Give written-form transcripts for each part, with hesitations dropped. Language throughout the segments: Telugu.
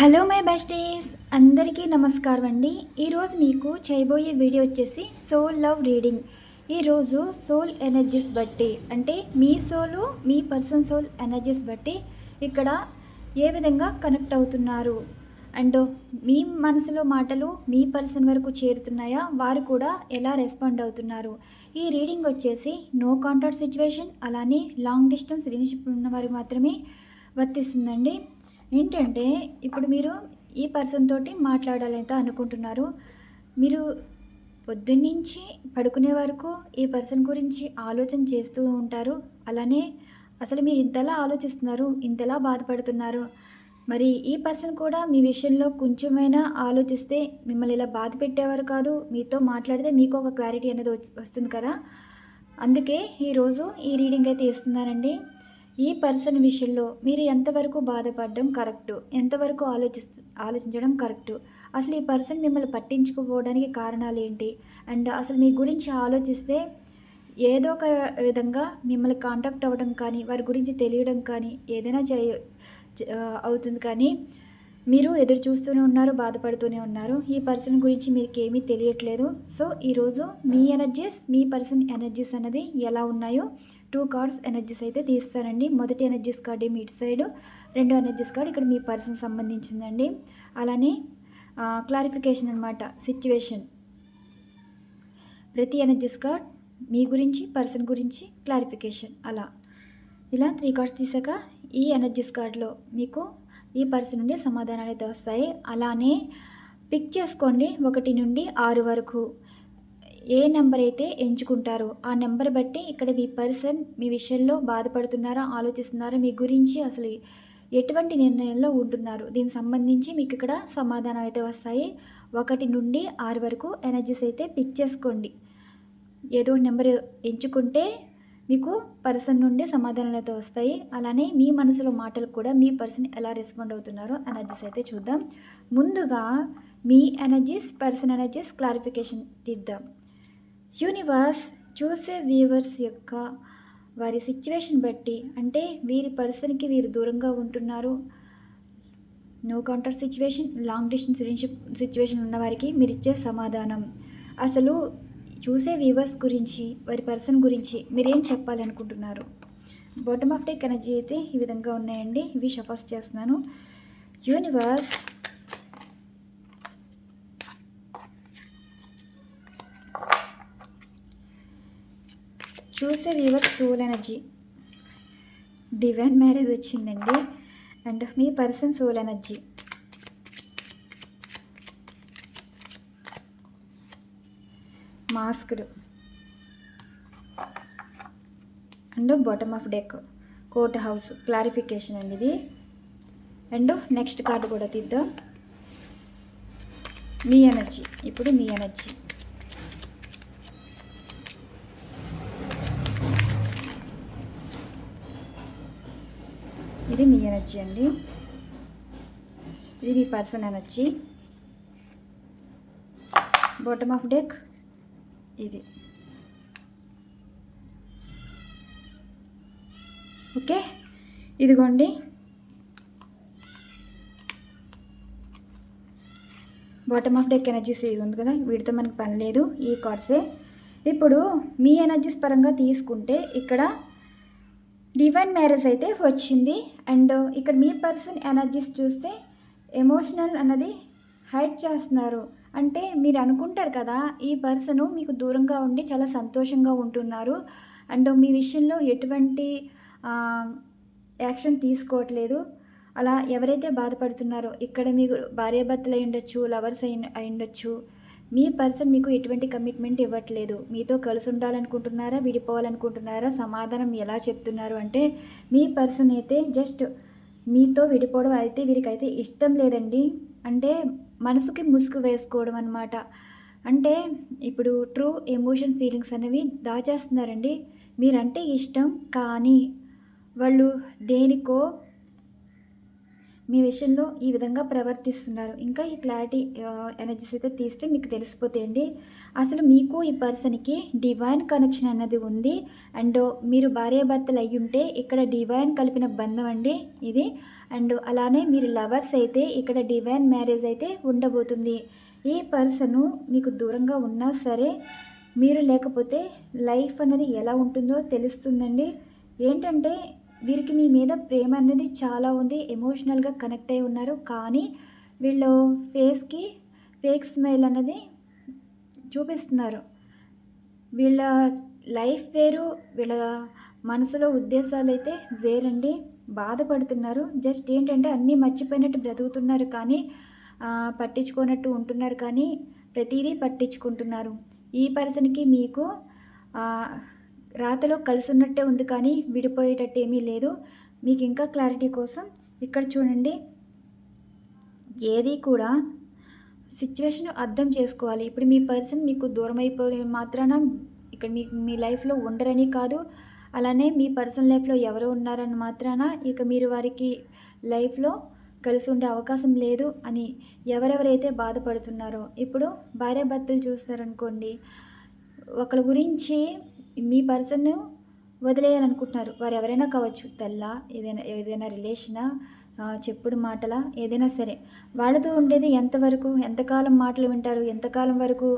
హలో మై బెస్టీస్, అందరికీ నమస్కారం అండి. ఈరోజు మీకు చేయబోయే వీడియో వచ్చేసి సోల్ లవ్ రీడింగ్. ఈరోజు సోల్ ఎనర్జీస్ బట్టి, అంటే మీ సోలు మీ పర్సన్ సోల్ ఎనర్జీస్ బట్టి ఇక్కడ ఏ విధంగా కనెక్ట్ అవుతున్నారు అండ్ మీ మనసులో మాటలు మీ పర్సన్ వరకు చేరుతున్నాయా, వారు కూడా ఎలా రెస్పాండ్ అవుతున్నారు. ఈ రీడింగ్ వచ్చేసి నో కాంటాక్ట్ సిచ్యువేషన్, అలానే లాంగ్ డిస్టెన్స్ రిలేషన్షిప్ ఉన్న వారికి మాత్రమే వర్తిస్తుందండి. ఏంటంటే ఇప్పుడు మీరు ఈ పర్సన్ తోటి మాట్లాడాలంటే అనుకుంటున్నారు. మీరు పొద్దున్నుంచి పడుకునే వరకు ఈ పర్సన్ గురించి ఆలోచన చేస్తూ ఉంటారు. అలానే అసలు మీరు ఇంతలా ఆలోచిస్తున్నారు, ఇంతలా బాధపడుతున్నారు. మరి ఈ పర్సన్ కూడా మీ విషయంలో కొంచెమైనా ఆలోచిస్తే మిమ్మల్ని ఇలా బాధ పెట్టేవారు కాదు. మీతో మాట్లాడితే మీకు ఒక క్లారిటీ అనేది వస్తుంది కదా. అందుకే ఈరోజు ఈ రీడింగ్ అయితే ఇస్తున్నానండి. ఈ పర్సన్ విషయంలో మీరు ఎంతవరకు బాధపడడం కరెక్టు, ఎంతవరకు ఆలోచించడం కరెక్టు, అసలు ఈ పర్సన్ మిమ్మల్ని పట్టించుకోపోవడానికి కారణాలు ఏంటి, అండ్ అసలు మీ గురించి ఆలోచిస్తే ఏదో ఒక విధంగా మిమ్మల్ని కాంటాక్ట్ అవ్వడం కానీ, వారి గురించి తెలియడం కానీ ఏదైనా అవుతుంది. కానీ మీరు ఎదురు చూస్తూనే ఉన్నారు, బాధపడుతూనే ఉన్నారు. ఈ పర్సన్ గురించి మీకు ఏమీ తెలియట్లేదు. సో ఈరోజు మీ ఎనర్జీస్, మీ పర్సన్ ఎనర్జీస్ అనేది ఎలా ఉన్నాయో 2 కార్డ్స్ ఎనర్జీస్ అయితే తీస్తానండి. మొదటి ఎనర్జీస్ కార్డ్ ఏమి ఇటు సైడు, రెండో ఎనర్జీస్ కార్డ్ ఇక్కడ మీ పర్సన్ సంబంధించిందండి. అలానే క్లారిఫికేషన్ అనమాట, సిచ్యువేషన్. ప్రతి ఎనర్జీస్ కార్డ్ మీ గురించి, పర్సన్ గురించి క్లారిఫికేషన్. ఇలా 3 కార్డ్స్ తీసాక ఈ ఎనర్జీస్ కార్డ్లో మీకు ఈ పర్సన్ నుండి సమాధానాలు అయితే వస్తాయి. అలానే పిక్ చేసుకోండి 1 నుండి 6 వరకు. ఏ నెంబర్ అయితే ఎంచుకుంటారో ఆ నెంబర్ బట్టి ఇక్కడ మీ పర్సన్ మీ విషయంలో బాధపడుతున్నారా, ఆలోచిస్తున్నారా, మీ గురించి అసలు ఎటువంటి నిర్ణయంలో ఉంటున్నారు, దీనికి సంబంధించి మీకు ఇక్కడ సమాధానం అయితే వస్తాయి. 1 నుండి 6 వరకు ఎనర్జీస్ అయితే పిక్ చేసుకోండి. ఏదో నెంబర్ ఎంచుకుంటే మీకు పర్సన్ నుండి సమాధానాలు అయితే వస్తాయి. అలానే మీ మనసులో మాటలు కూడా మీ పర్సన్ ఎలా రెస్పాండ్ అవుతున్నారో ఎనర్జీస్ అయితే చూద్దాం. ముందుగా మీ ఎనర్జీస్, పర్సన్ ఎనర్జీస్ క్లారిఫికేషన్ తీద్దాం. యూనివర్స్ చూసే వ్యూవర్స్ యొక్క వారి సిచ్యువేషన్ బట్టి, అంటే వీరి పర్సన్కి వీరు దూరంగా ఉంటున్నారు, no contact situation, long distance relationship situation ఉన్న వారికి మీరు ఇచ్చే సమాధానం, అసలు చూసే వ్యూవర్స్ గురించి, వారి పర్సన్ గురించి మీరేం చెప్పాలనుకుంటున్నారు. బాటమ్ ఆఫ్ డెక్ ఎనర్జీ అయితే ఈ విధంగా ఉన్నాయండి. ఇవి షఫర్స్ చేస్తున్నాను. యూనివర్స్ చూసే viewers soul energy, divine marriage వచ్చిందండి. అండ్ మీ person soul energy, masked and bottom of deck court house clarification అండి ఇది. అండ్ నెక్స్ట్ కార్డు కూడా తీద్దాం. మీ ఎనర్జీ, ఇప్పుడు మీ ఎనర్జీ, ఇది మీ ఎనర్జీ అండి. ఇది మీ person energy. Bottom of deck ఇది. ఓకే, ఇదిగోండి బాటమ్ ఆఫ్ డెక్ ఎనర్జీస్ ఇది ఉంది కదా, వీటితో మనకు పని లేదు, ఈ కార్డ్సే. ఇప్పుడు మీ ఎనర్జీస్ పరంగా తీసుకుంటే ఇక్కడ డివైన్ మ్యారేజ్ అయితే వచ్చింది. అండ్ ఇక్కడ మీ పర్సన్ ఎనర్జీస్ చూస్తే ఎమోషనల్ అన్నది హైడ్ చేస్తున్నారు. అంటే మీరు అనుకుంటారు కదా, ఈ పర్సను మీకు దూరంగా ఉండి చాలా సంతోషంగా ఉంటున్నారు అండ్ మీ విషయంలో ఎటువంటి యాక్షన్ తీసుకోవట్లేదు. అలా ఎవరైతే బాధపడుతున్నారో, ఇక్కడ మీకు భార్యాభర్తలు అయి ఉండొచ్చు, లవర్స్ అయి ఉండొచ్చు, మీ పర్సన్ మీకు ఎటువంటి కమిట్మెంట్ ఇవ్వట్లేదు. మీతో కలిసి ఉండాలనుకుంటున్నారా, విడిపోవాలనుకుంటున్నారా, సమాధానం ఎలా చెప్తున్నారు అంటే మీ పర్సన్ అయితే జస్ట్ మీతో విడిపోవడం అయితే వీరికైతే ఇష్టం లేదండి. అంటే మనసుకి ముసుగు వేసుకోవడం అనమాట. అంటే ఇప్పుడు ట్రూ ఎమోషన్స్, ఫీలింగ్స్ అనేవి దాచేస్తున్నారండి. మీరంటే ఇష్టం, కానీ వాళ్ళు దేనికో మీ విషయంలో ఈ విధంగా ప్రవర్తిస్తున్నారు. ఇంకా ఈ క్లారిటీ ఎనర్జీస్ అయితే తీస్తే మీకు తెలిసిపోతాయండి. అసలు మీకు ఈ పర్సన్‌కి డివైన్ కనెక్షన్ అన్నది ఉంది. అండ్ మీరు భార్యాభర్తలు అయ్యుంటే ఇక్కడ డివైన్ కలిపిన బంధం అండి ఇది. అండ్ అలానే మీరు లవర్స్ అయితే ఇక్కడ డివైన్ మ్యారేజ్ అయితే ఉండబోతుంది. ఈ పర్సను మీకు దూరంగా ఉన్నా సరే, మీరు లేకపోతే లైఫ్ అన్నది ఎలా ఉంటుందో తెలుస్తుందండి. ఏంటంటే వీరికి మీ మీద ప్రేమ అనేది చాలా ఉంది. ఎమోషనల్గా కనెక్ట్ అయి ఉన్నారు. కానీ వీళ్ళు ఫేస్కి ఫేక్ స్మైల్ అన్నది చూపిస్తున్నారు. వీళ్ళ లైఫ్ వేరు, వీళ్ళ మనసులో ఉద్దేశాలు అయితే వేరండి. బాధపడుతున్నారు. జస్ట్ ఏంటంటే అన్నీ మర్చిపోయినట్టు బ్రతుకుతున్నారు, కానీ పట్టించుకోనట్టు ఉంటున్నారు, కానీ ప్రతిదీ పట్టించుకుంటున్నారు. ఈ పర్సన్కి మీకు రాతలో కలిసి ఉన్నట్టే ఉంది, కానీ విడిపోయేటట్టు ఏమీ లేదు. మీకు ఇంకా క్లారిటీ కోసం ఇక్కడ చూడండి. ఏది కూడా సిచ్యువేషన్ అర్థం చేసుకోవాలి. ఇప్పుడు మీ పర్సన్ మీకు దూరం అయిపోయే మాత్రాన ఇక్కడ మీకు మీ లైఫ్లో ఉండరని కాదు. అలానే మీ పర్సనల్ లైఫ్లో ఎవరు ఉన్నారని మాత్రాన ఇక మీరు వారికి లైఫ్లో కలిసి ఉండే అవకాశం లేదు అని ఎవరెవరైతే బాధపడుతున్నారో, ఇప్పుడు భార్యాభర్తలు చూస్తారనుకోండి, ఒకరి గురించి మీ పర్సన్ను వదిలేయాలనుకుంటున్నారు. వారు ఎవరైనా కావచ్చు, తెల్ల ఏదైనా రిలేషనా, చెప్పుడు మాటల ఏదైనా సరే, వాళ్ళతో ఉండేది ఎంతవరకు, ఎంతకాలం మాటలు వింటారు, ఎంతకాలం వరకు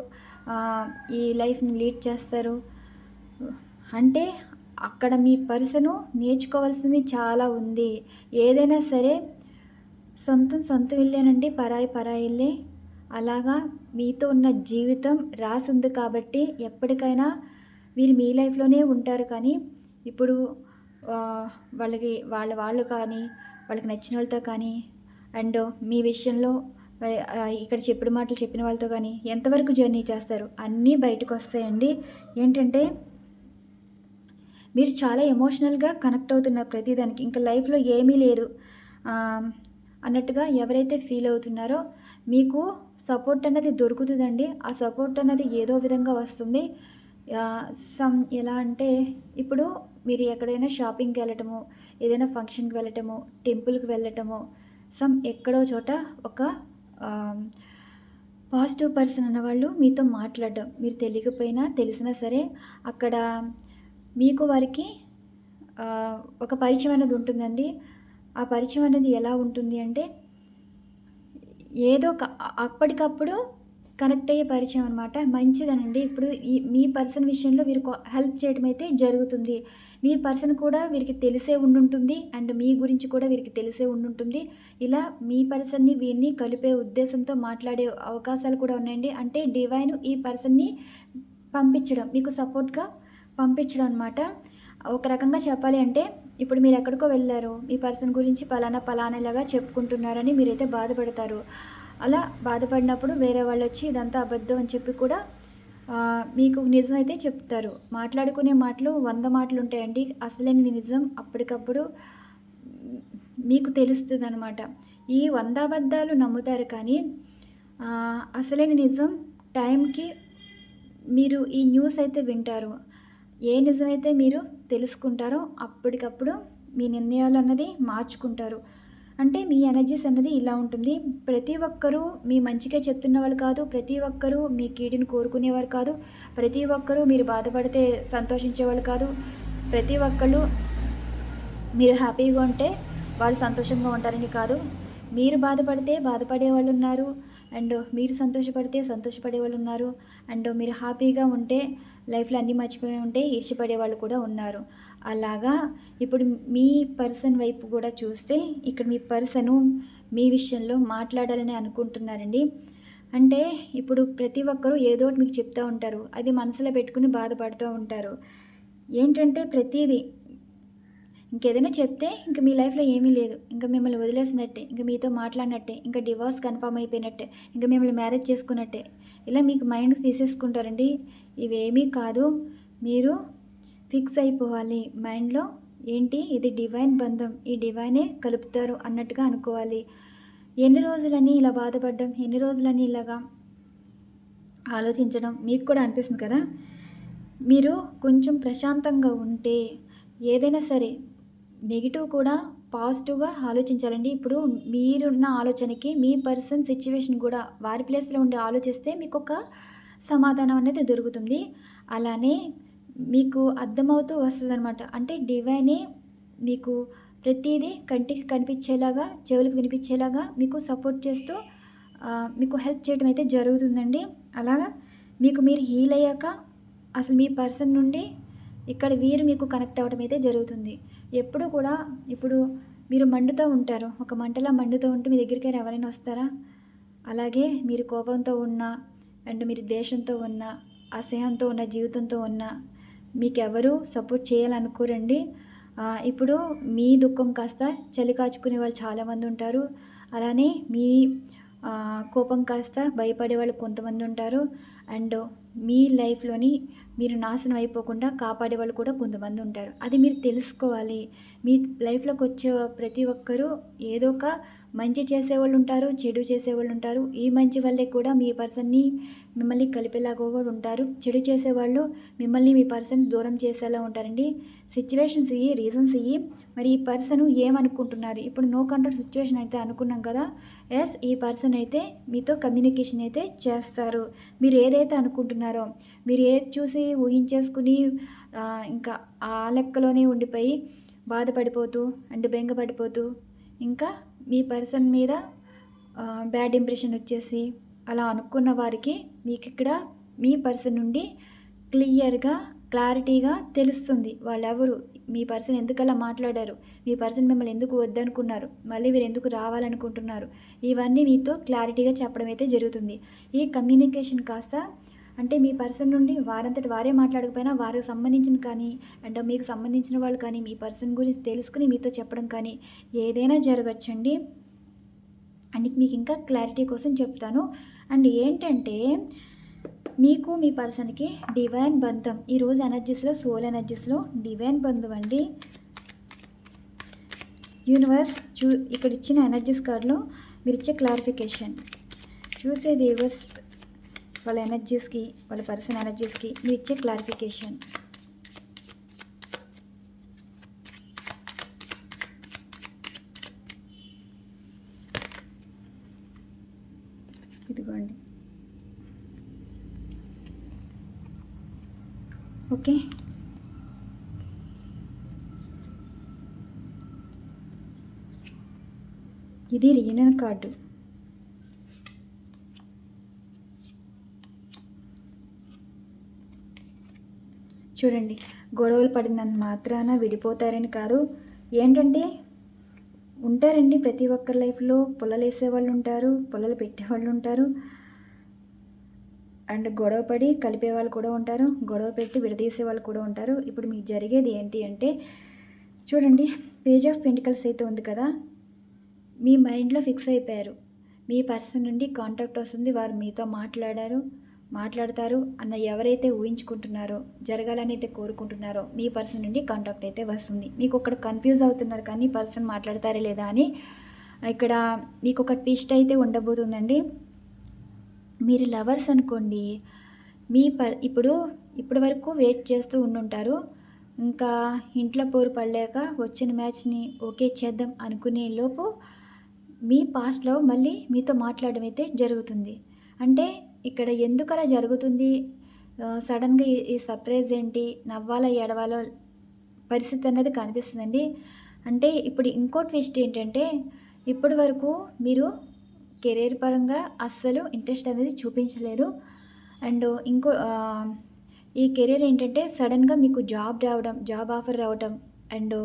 ఈ లైఫ్ని లీడ్ చేస్తారు. అంటే అక్కడ మీ పర్సను నేర్చుకోవాల్సింది చాలా ఉంది. ఏదైనా సరే సొంతం ఇల్లేనండి, పరాయి ఇల్లే. అలాగా మీతో ఉన్న జీవితం రాసింది కాబట్టి ఎప్పటికైనా మీరు మీ లైఫ్లోనే ఉంటారు. కానీ ఇప్పుడు వాళ్ళకి వాళ్ళు కానీ వాళ్ళకి నచ్చిన వాళ్ళతో కానీ అండ్ మీ విషయంలో ఇక్కడ చెప్పిన మాటలు చెప్పిన వాళ్ళతో కానీ ఎంతవరకు జర్నీ చేస్తారు అన్నీ బయటకు వస్తాయండి. ఏంటంటే మీరు చాలా ఎమోషనల్గా కనెక్ట్ అవుతున్నారు ప్రతిదానికి. ఇంకా లైఫ్లో ఏమీ లేదు అన్నట్టుగా ఎవరైతే ఫీల్ అవుతున్నారో మీకు సపోర్ట్ అన్నది దొరుకుతుందండి. ఆ సపోర్ట్ అన్నది ఏదో విధంగా వస్తుంది. ఎలా అంటే ఇప్పుడు మీరు ఎక్కడైనా షాపింగ్కి వెళ్ళటము, ఏదైనా ఫంక్షన్కి వెళ్ళటము, టెంపుల్కి వెళ్ళటము, ఎక్కడో చోట ఒక పాజిటివ్ పర్సన్ అన్నవాళ్ళు మీతో మాట్లాడడం, మీరు తెలియకపోయినా తెలిసినా సరే అక్కడ మీకు వారికి ఒక పరిచయం అనేది ఉంటుందండి. ఆ పరిచయం అనేది ఎలా ఉంటుంది అంటే ఏదో అప్పటికప్పుడు కనెక్ట్ అయ్యే పరిచయం అనమాట. మంచిదనండి. ఇప్పుడు మీ పర్సన్ విషయంలో వీరికి హెల్ప్ చేయడం అయితే జరుగుతుంది. మీ పర్సన్ కూడా వీరికి తెలిసే ఉండుంటుంది అండ్ మీ గురించి కూడా వీరికి తెలిసే ఉండుంటుంది. ఇలా మీ పర్సన్ని వీరిని కలిపే ఉద్దేశంతో మాట్లాడే అవకాశాలు కూడా ఉన్నాయండి. అంటే డివైన్ ఈ పర్సన్ని పంపించడం, మీకు సపోర్ట్గా పంపించడం అనమాట. ఒక రకంగా చెప్పాలి అంటే ఇప్పుడు మీరు ఎక్కడికో వెళ్ళారు, మీ పర్సన్ గురించి పలానాలాగా చెప్పుకుంటున్నారని మీరైతే బాధపడతారు. అలా బాధపడినప్పుడు వేరే వాళ్ళు వచ్చి ఇదంతా అబద్ధం అని చెప్పి కూడా మీకు నిజం అయితే చెప్తారు. మాట్లాడుకునే మాటలు 100 మాటలు ఉంటాయండి. అసలైన నిజం అప్పటికప్పుడు మీకు తెలుస్తుంది అనమాట. ఈ 100 అబద్ధాలు నమ్ముతారు, కానీ అసలైన నిజం టైంకి మీరు ఈ న్యూస్ అయితే వింటారు. ఏ నిజమైతే మీరు తెలుసుకుంటారో అప్పటికప్పుడు మీ నిర్ణయాలు అన్నది మార్చుకుంటారు. అంటే మీ ఎనర్జీస్ అన్నది ఇలా ఉంటుంది. ప్రతి ఒక్కరూ మీ మంచిగా చెప్తున్న వాళ్ళు కాదు, ప్రతి ఒక్కరూ మీ కీడుని కోరుకునేవారు కాదు, ప్రతి ఒక్కరూ మీరు బాధపడితే సంతోషించేవాళ్ళు కాదు, ప్రతి ఒక్కళ్ళు మీరు హ్యాపీగా ఉంటే వాళ్ళు సంతోషంగా ఉంటారని కాదు. మీరు బాధపడితే బాధపడే వాళ్ళు ఉన్నారు, అండ్ మీరు సంతోషపడితే సంతోషపడే వాళ్ళు ఉన్నారు, అండ్ మీరు హ్యాపీగా ఉంటే లైఫ్లో అన్నీ మర్చిపోయి ఉంటే ఈర్ష్యపడే వాళ్ళు కూడా ఉన్నారు. అలాగా ఇప్పుడు మీ పర్సన్ వైపు కూడా చూస్తే ఇక్కడ మీ పర్సను మీ విషయంలో మాట్లాడాలని అనుకుంటున్నారండి. అంటే ఇప్పుడు ప్రతి ఒక్కరూ ఏదో ఒకటి మీకు చెప్తూ ఉంటారు, అది మనసులో పెట్టుకుని బాధపడుతూ ఉంటారు. ఏంటంటే ప్రతిదీ ఇంకేదైనా చెప్తే ఇంక మీ లైఫ్లో ఏమీ లేదు, ఇంకా మిమ్మల్ని వదిలేసినట్టే, ఇంకా మీతో మాట్లాడినట్టే, ఇంకా డివోర్స్ కన్ఫర్మ్ అయిపోయినట్టే, ఇంకా మిమ్మల్ని మ్యారేజ్ చేసుకున్నట్టే, ఇలా మీకు మైండ్కి తీసేసుకుంటారండి. ఇవేమీ కాదు, మీరు ఫిక్స్ అయిపోవాలి మైండ్లో. ఏంటి ఇది డివైన్ బంధం, ఈ డివైనే కలుపుతారు అన్నట్టుగా అనుకోవాలి. ఎన్ని రోజులని ఇలా బాధపడడం, ఎన్ని రోజులని ఇలాగా ఆలోచించడం మీకు కూడా అనిపిస్తుంది కదా. మీరు కొంచెం ప్రశాంతంగా ఉంటే ఏదైనా సరే నెగిటివ్ కూడా పాజిటివ్గా ఆలోచించాలండి. ఇప్పుడు మీరున్న ఆలోచనకి మీ పర్సన్ సిచ్యువేషన్ కూడా వారి ప్లేస్లో ఉండి ఆలోచిస్తే మీకు ఒక సమాధానం అనేది దొరుకుతుంది. అలానే మీకు అర్థమవుతూ వస్తుందనమాట. అంటే డివైనే మీకు ప్రతీదీ కంటికి కనిపించేలాగా, చెవులకు వినిపించేలాగా మీకు సపోర్ట్ చేస్తూ మీకు హెల్ప్ చేయడం అయితే జరుగుతుందండి. అలాగా మీకు మీరు హీల్ అయ్యాక అసలు మీ పర్సన్ నుండి ఇక్కడ వీరు మీకు కనెక్ట్ అవ్వడం అయితే జరుగుతుంది. ఎప్పుడు కూడా ఇప్పుడు మీరు మండుతూ ఉంటారు. ఒక మంటలా మండుతూ ఉంటే మీ దగ్గరికి ఎవరైనా వస్తారా? అలాగే మీరు కోపంతో ఉన్నా అండ్ మీరు ద్వేషంతో ఉన్నా, అసహ్యంతో ఉన్న జీవితంతో ఉన్నా మీకెవరు సపోర్ట్ చేయాలనుకోరండి. ఇప్పుడు మీ దుఃఖం కాస్త చలి కాచుకునే వాళ్ళు చాలామంది ఉంటారు. అలానే మీ కోపం కాస్త భయపడే వాళ్ళు కొంతమంది ఉంటారు. అండ్ మీ లైఫ్లోని మీరు నాశనం అయిపోకుండా కాపాడే వాళ్ళు కూడా కొంతమంది ఉంటారు. అది మీరు తెలుసుకోవాలి. మీ లైఫ్లోకి వచ్చే ప్రతి ఒక్కరూ ఏదో ఒక మంచి చేసేవాళ్ళు ఉంటారు, చెడు చేసేవాళ్ళు ఉంటారు. ఈ మంచి వల్లే కూడా మీ పర్సన్ని మిమ్మల్ని కలిపేలాగా కూడా ఉంటారు. చెడు చేసేవాళ్ళు మిమ్మల్ని మీ పర్సన్ దూరం చేసేలా ఉంటారండి. సిచ్యువేషన్స్ ఇవి, రీజన్స్ ఇవి. మరి ఈ పర్సన్ ఏమనుకుంటున్నారు? ఇప్పుడు నో కాంటాక్ట్ సిచ్యువేషన్ అయితే అనుకున్నాం కదా. ఎస్, ఈ పర్సన్ అయితే మీతో కమ్యూనికేషన్ అయితే చేస్తారు. మీరు ఏదైతే అనుకుంటున్నారో, మీరు ఏది చూసి ఊహించేసుకుని ఇంకా ఆ లెక్కలోనే ఉండిపోయి బాధపడిపోతూ అండ్ బెంగపడిపోతూ ఇంకా మీ పర్సన్ మీద బ్యాడ్ ఇంప్రెషన్ వచ్చేసి అలా అనుకున్న వారికి మీకు ఇక్కడ మీ పర్సన్ నుండి క్లియర్గా క్లారిటీగా తెలుస్తుంది వాళ్ళెవరు, మీ పర్సన్ ఎందుకు అలా మాట్లాడారు, మీ పర్సన్ మిమ్మల్ని ఎందుకు వద్దనుకున్నారు, మళ్ళీ మీరు ఎందుకు రావాలనుకుంటున్నారు, ఇవన్నీ మీతో క్లారిటీగా చెప్పడం అయితే జరుగుతుంది. ఈ కమ్యూనికేషన్ కాస్త అంటే మీ పర్సన్ నుండి వారంతటి వారే మాట్లాడకపోయినా వారికి సంబంధించిన కానీ అండ్ మీకు సంబంధించిన వాళ్ళు కానీ మీ పర్సన్ గురించి తెలుసుకుని మీతో చెప్పడం కానీ ఏదైనా జరగచ్చండి. అండ్ మీకు ఇంకా క్లారిటీ కోసం చెప్తాను. అండ్ ఏంటంటే మీకు మీ పర్సన్కి డివైన్ బంధం ఈరోజు ఎనర్జీస్లో, సోల్ ఎనర్జీస్లో డివైన్ బంధం అండి. యూనివర్స్ ఇక్కడ ఇచ్చిన ఎనర్జీస్ కార్డులో మీరు ఇచ్చే క్లారిఫికేషన్ చూసే వ్యూవర్స్ వాళ్ళ ఎనర్జీస్కి, వాళ్ళ పర్సన్ ఎనర్జీస్కి మీరు ఇచ్చే క్లారిఫికేషన్. ఇదిగోండి. ఓకే, ఇది రీయూనియన్ కార్డు. చూడండి, గొడవలు పడినంత మాత్రాన విడిపోతారని కాదు. ఏంటంటే ఉంటారండి ప్రతి ఒక్కరి లైఫ్లో. పుల్లలు వేసేవాళ్ళు ఉంటారు, పుల్లలు పెట్టేవాళ్ళు ఉంటారు, అండ్ గొడవ పడి కలిపే వాళ్ళు కూడా ఉంటారు, గొడవ పెట్టి విడదీసే వాళ్ళు కూడా ఉంటారు. ఇప్పుడు మీకు జరిగేది ఏంటి అంటే చూడండి, పేజ్ ఆఫ్ పెంటికల్స్ అయితే ఉంది కదా. మీ మైండ్లో ఫిక్స్ అయిపోయారు, మీ పర్సన్ నుండి కాంటాక్ట్ వస్తుంది, వారు మీతో మాట్లాడతారు అన్న ఎవరైతే ఊహించుకుంటున్నారో, జరగాలని అయితే కోరుకుంటున్నారో మీ పర్సన్ నుండి కాంటాక్ట్ అయితే వస్తుంది. మీకు ఒకటి కన్ఫ్యూజ్ అవుతున్నారు కానీ పర్సన్ మాట్లాడతారా లేదా అని. ఇక్కడ మీకు ఒక ట్విస్ట్ అయితే ఉండబోతుందండి. మీరు లవర్స్ అనుకోండి, మీ ఇప్పటి వరకు వెయిట్ చేస్తూ ఉండుంటారు. ఇంకా ఇంట్లో పోరు పడలేక వచ్చిన మ్యాచ్ని ఓకే చేద్దాం అనుకునే లోపు మీ పాస్ట్లో మళ్ళీ మీతో మాట్లాడడం అయితే జరుగుతుంది. అంటే ఇక్కడ ఎందుకు అలా జరుగుతుంది, సడన్గా ఈ సర్ప్రైజ్ ఏంటి, నవ్వాలో ఏడవాలో పరిస్థితి అనేది కనిపిస్తుందండి. అంటే ఇప్పుడు ఇంకో ట్విస్ట్ ఏంటంటే ఇప్పటి వరకు మీరు కెరీర్ పరంగా అస్సలు ఇంట్రెస్ట్ అనేది చూపించలేదు. అండ్ ఈ కెరీర్ ఏంటంటే సడన్గా మీకు జాబ్ ఆఫర్ రావడం అండ్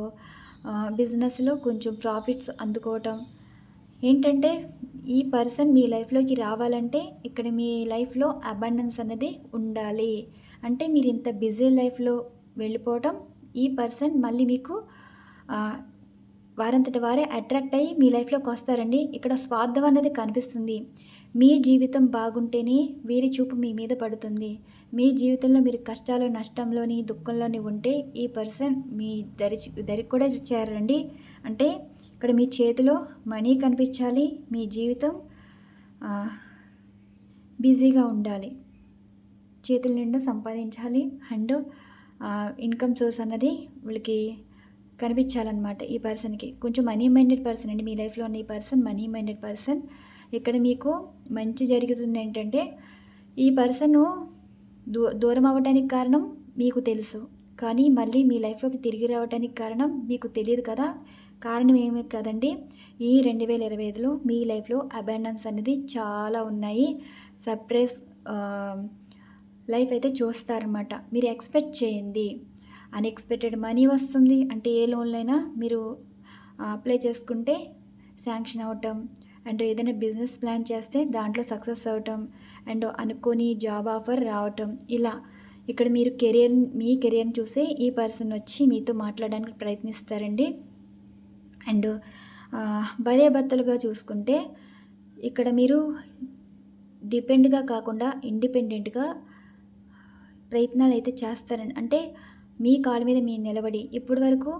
బిజినెస్లో కొంచెం ప్రాఫిట్స్ అందుకోవటం. ఏంటంటే ఈ పర్సన్ మీ లైఫ్లోకి రావాలంటే ఇక్కడ మీ లైఫ్లో అబండెన్స్ అనేది ఉండాలి. అంటే మీరు ఇంత బిజీ లైఫ్లో వెళ్ళిపోవటం, ఈ పర్సన్ మళ్ళీ మీకు వారంతటి వారే అట్రాక్ట్ అయ్యి మీ లైఫ్లోకి వస్తారండి. ఇక్కడ స్వార్థం అనేది కనిపిస్తుంది. మీ జీవితం బాగుంటేనే వీరి చూపు మీ మీద పడుతుంది. మీ జీవితంలో మీరు కష్టాలు, నష్టంలోని, దుఃఖంలోని ఉంటే ఈ పర్సన్ మీ దరికి కూడా చేరండి. అంటే ఇక్కడ మీ చేతిలో మనీ కనిపించాలి, మీ జీవితం బిజీగా ఉండాలి, చేతుల నిండా సంపాదించాలి అండ్ ఇన్కమ్ సోర్స్ అన్నది వీళ్ళకి కనిపించాలన్నమాట ఈ పర్సన్కి. కొంచెం మనీ మైండెడ్ పర్సన్ అండి. మీ లైఫ్లో ఉన్న ఈ పర్సన్ మనీ మైండెడ్ పర్సన్. ఇక్కడ మీకు మంచి జరుగుతుంది ఏంటంటే, ఈ పర్సను దూరం అవ్వడానికి కారణం మీకు తెలుసు. కానీ మళ్ళీ మీ లైఫ్లోకి తిరిగి రావడానికి కారణం మీకు తెలియదు కదా. కారణం ఏమీ కాదండి, ఈ 2025లో మీ లైఫ్లో అబాండెన్స్ అనేది చాలా ఉన్నాయి. సర్ప్రైజ్ లైఫ్ అయితే చూస్తారన్నమాట. మీరు ఎక్స్పెక్ట్ చేయండి. అన్ఎక్స్పెక్టెడ్ మనీ వస్తుంది. అంటే ఏ లోన్లైనా మీరు అప్లై చేసుకుంటే శాంక్షన్ అవ్వటం, అండ్ ఏదైనా బిజినెస్ ప్లాన్ చేస్తే దాంట్లో సక్సెస్ అవ్వటం, అండ్ అనుకోని జాబ్ ఆఫర్ రావటం. ఇలా ఇక్కడ మీరు మీ కెరియర్ని చూసే ఈ పర్సన్ వచ్చి మీతో మాట్లాడడానికి ప్రయత్నిస్తారండి. అండ్ భార్యాభర్తలుగా చూసుకుంటే ఇక్కడ మీరు డిపెండ్గా కాకుండా ఇండిపెండెంట్గా ప్రయత్నాలు అయితే చేస్తారండి. అంటే మీ కాళ్ళ మీద మీరు నిలబడి, ఇప్పటి వరకు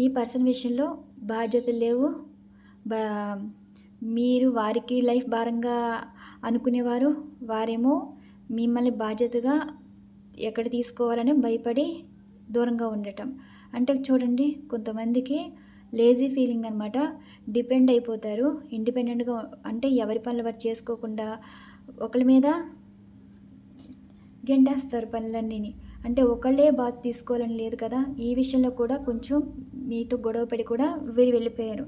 ఈ పర్సన్ విషయంలో బాధ్యతలు లేవు, మీరు వారికి లైఫ్ భారంగా అనుకునేవారు, వారేమో మిమ్మల్ని బాధ్యతగా ఎక్కడ తీసుకోవాలని భయపడి దూరంగా ఉండటం. అంటే చూడండి, కొంతమందికి లేజీ ఫీలింగ్ అనమాట. డిపెండ్ అయిపోతారు. ఇండిపెండెంట్గా అంటే ఎవరి పనులు వారు చేసుకోకుండా ఒకరి మీద గెంటేస్తారు పనులన్నీని. అంటే ఒకళ్ళే బాధ తీసుకోవాలని లేదు కదా. ఈ విషయంలో కూడా కొంచెం మీతో గొడవపడి కూడా వెళ్ళిపోయారు.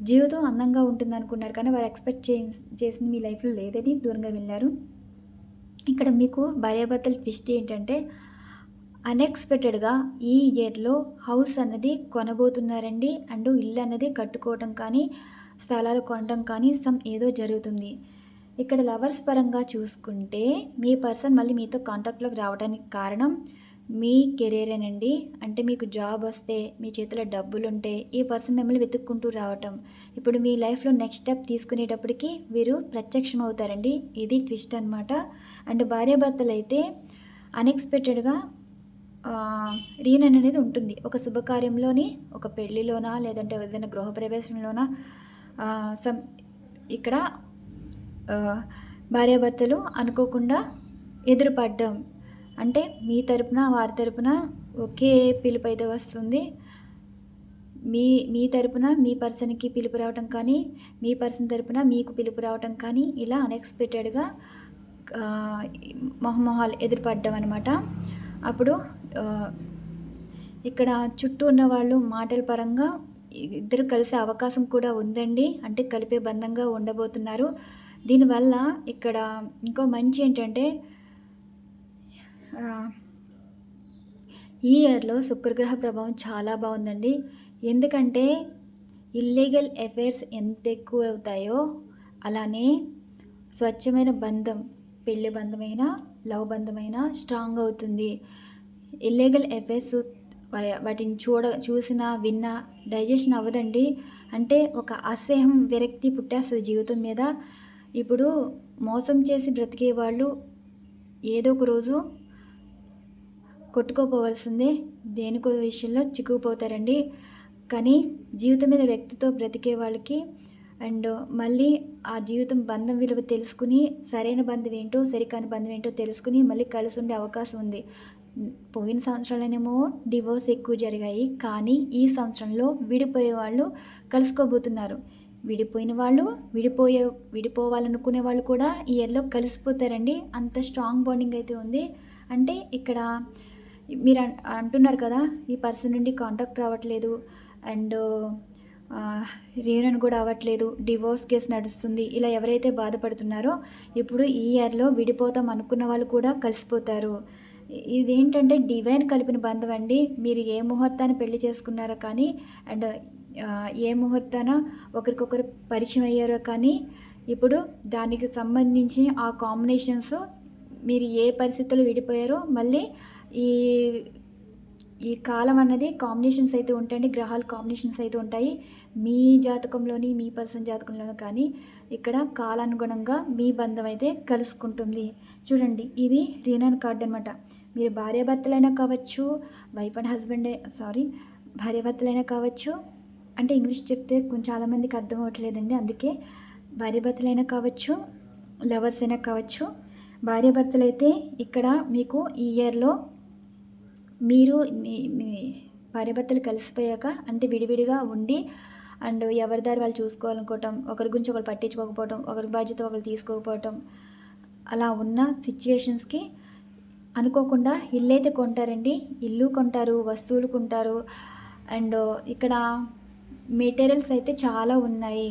జీవితం అందంగా ఉంటుంది అనుకున్నారు, కానీ వారు ఎక్స్పెక్ట్ చేసింది మీ లైఫ్లో లేదని దూరంగా వెళ్ళారు. ఇక్కడ మీకు భార్యాభర్తల ట్విస్ట్ ఏంటంటే, అన్ఎక్స్పెక్టెడ్గా ఈ ఇయర్లో హౌస్ అన్నది కొనబోతున్నారండి. అండ్ ఇల్లు అన్నది కట్టుకోవడం కానీ, స్థలాలు కొనడం కానీ ఏదో జరుగుతుంది. ఇక్కడ లవర్స్ పరంగా చూసుకుంటే మీ పర్సన్ మళ్ళీ మీతో కాంటాక్ట్లోకి రావడానికి కారణం మీ కెరీరేనండి. అంటే మీకు జాబ్ వస్తే, మీ చేతిలో డబ్బులు ఉంటే ఈ పర్సన్ మిమ్మల్ని వెతుక్కుంటూ రావటం. ఇప్పుడు మీ లైఫ్లో నెక్స్ట్ స్టెప్ తీసుకునేటప్పటికి వీరు ప్రత్యక్షం అవుతారండి. ఇది ట్విస్ట్ అనమాట. అండ్ భార్యాభర్తలు అయితే అన్ఎక్స్పెక్టెడ్గా రీయూనియన్ అనేది ఉంటుంది. ఒక శుభకార్యంలోని, ఒక పెళ్ళిలోనా, లేదంటే ఏదైనా గృహప్రవేశంలోనా ఇక్కడ భార్యాభర్తలు అనుకోకుండా ఎదురుపడ్డం. అంటే మీ తరపున వారి తరపున ఒకే పిలుపు అయితే వస్తుంది. మీ తరపున మీ పర్సన్కి పిలుపు రావటం కానీ, మీ పర్సన్ తరపున మీకు పిలుపు రావటం కానీ, ఇలా అన్ఎక్స్పెక్టెడ్గా మొహమొహాలు ఎదురుపడ్డం అనమాట. అప్పుడు ఇక్కడ చుట్టూ ఉన్న వాళ్ళు మాటల పరంగా ఇద్దరు కలిసే అవకాశం కూడా ఉందండి. అంటే కలిపే బంధంగా ఉండబోతున్నారు. దీనివల్ల ఇక్కడ ఇంకో మంచి ఏంటంటే, ఈ ఇయర్లో శుక్రగ్రహ ప్రభావం చాలా బాగుందండి. ఎందుకంటే ఇల్లీగల్ అఫైర్స్ ఎంత ఎక్కువ అవుతాయో అలానే స్వచ్ఛమైన బంధం, పెళ్లి బంధమైన, లవ్ బంధమైన స్ట్రాంగ్ అవుతుంది. ఇల్లీగల్ అఫైర్స్ వాటిని చూసినా విన్నా డైజెషన్ అవ్వదండి. అంటే ఒక అసహ్యం, విరక్తి పుట్టేస్తుంది జీవితం మీద. ఇప్పుడు మోసం చేసి బ్రతికే వాళ్ళు ఏదో ఒక రోజు కొట్టుకోపోవాల్సిందే, దేనికో విషయంలో చిక్కుకుపోతారండి. కానీ జీవితం మీద వ్యక్తితో బ్రతికే వాళ్ళకి అండ్ మళ్ళీ ఆ జీవితం బంధం విలువ తెలుసుకుని, సరైన బంధం ఏంటో, సరికాని బంధం ఏంటో తెలుసుకుని మళ్ళీ కలిసి ఉండే అవకాశం ఉంది. పోయిన సంవత్సరాలనేమో డివోర్స్ ఎక్కువ జరిగాయి, కానీ ఈ సంవత్సరంలో విడిపోయే వాళ్ళు కలుసుకోబోతున్నారు. విడిపోయిన వాళ్ళు, విడిపోవాలనుకునే వాళ్ళు కూడా ఈ ఇయర్లో కలిసిపోతారండి. అంత స్ట్రాంగ్ బాండింగ్ అయితే ఉంది. అంటే ఇక్కడ మీరు అంటున్నారు కదా, ఈ పర్సన్ నుండి కాంటాక్ట్ రావట్లేదు, అండ్ రీయూనియన్ కూడా అవ్వట్లేదు, డివోర్స్ కేసు నడుస్తుంది, ఇలా ఎవరైతే బాధపడుతున్నారో ఇప్పుడు ఈ ఇయర్లో విడిపోతాం అనుకున్న వాళ్ళు కూడా కలిసిపోతారు. ఇదేంటంటే డివైన్ కలిపిన బంధం అండి. మీరు ఏ ముహూర్తాన్ని పెళ్లి చేసుకున్నారో కానీ, అండ్ ఏ ముహూర్తాన ఒకరికొకరు పరిచయం అయ్యారో కానీ, ఇప్పుడు దానికి సంబంధించి ఆ కాంబినేషన్స్, మీరు ఏ పరిస్థితుల్లో విడిపోయారో మళ్ళీ ఈ కాలం అన్నది కాంబినేషన్స్ అయితే ఉంటాయండి. గ్రహాల కాంబినేషన్స్ అయితే ఉంటాయి. మీ జాతకంలోని, మీ పర్సన్ జాతకంలోని కానీ ఇక్కడ కాలానుగుణంగా మీ బంధం అయితే కలుసుకుంటుంది. చూడండి, ఇది రీయూనియన్ కార్డ్ అనమాట. మీరు భార్యాభర్తలైనా కావచ్చు, వైఫ్ అండ్ హస్బెండ్ భార్యాభర్తలైనా కావచ్చు. అంటే ఇంగ్లీష్ చెప్తే కొంచెం చాలామందికి అర్థం అవ్వట్లేదండి, అందుకే భార్యాభర్తలైనా కావచ్చు, లవర్స్ అయినా కావచ్చు. భార్యాభర్తలైతే ఇక్కడ మీకు ఈ ఇయర్లో మీరు మీ భార్యాభర్తలు కలిసిపోయాక అంటే విడివిడిగా ఉండి అండ్ ఎవరి దారి వాళ్ళు చూసుకోవాలనుకోవటం, ఒకరి గురించి ఒకరు పట్టించుకోకపోవటం, ఒకరి బాధ్యత ఒకరు తీసుకోకపోవటం, అలా ఉన్న సిచ్యుయేషన్స్కి అనుకోకుండా ఇల్లు అయితే కొంటారండి. ఇల్లు కొంటారు, వస్తువులు కొంటారు. అండ్ ఇక్కడ మెటీరియల్స్ అయితే చాలా ఉన్నాయి.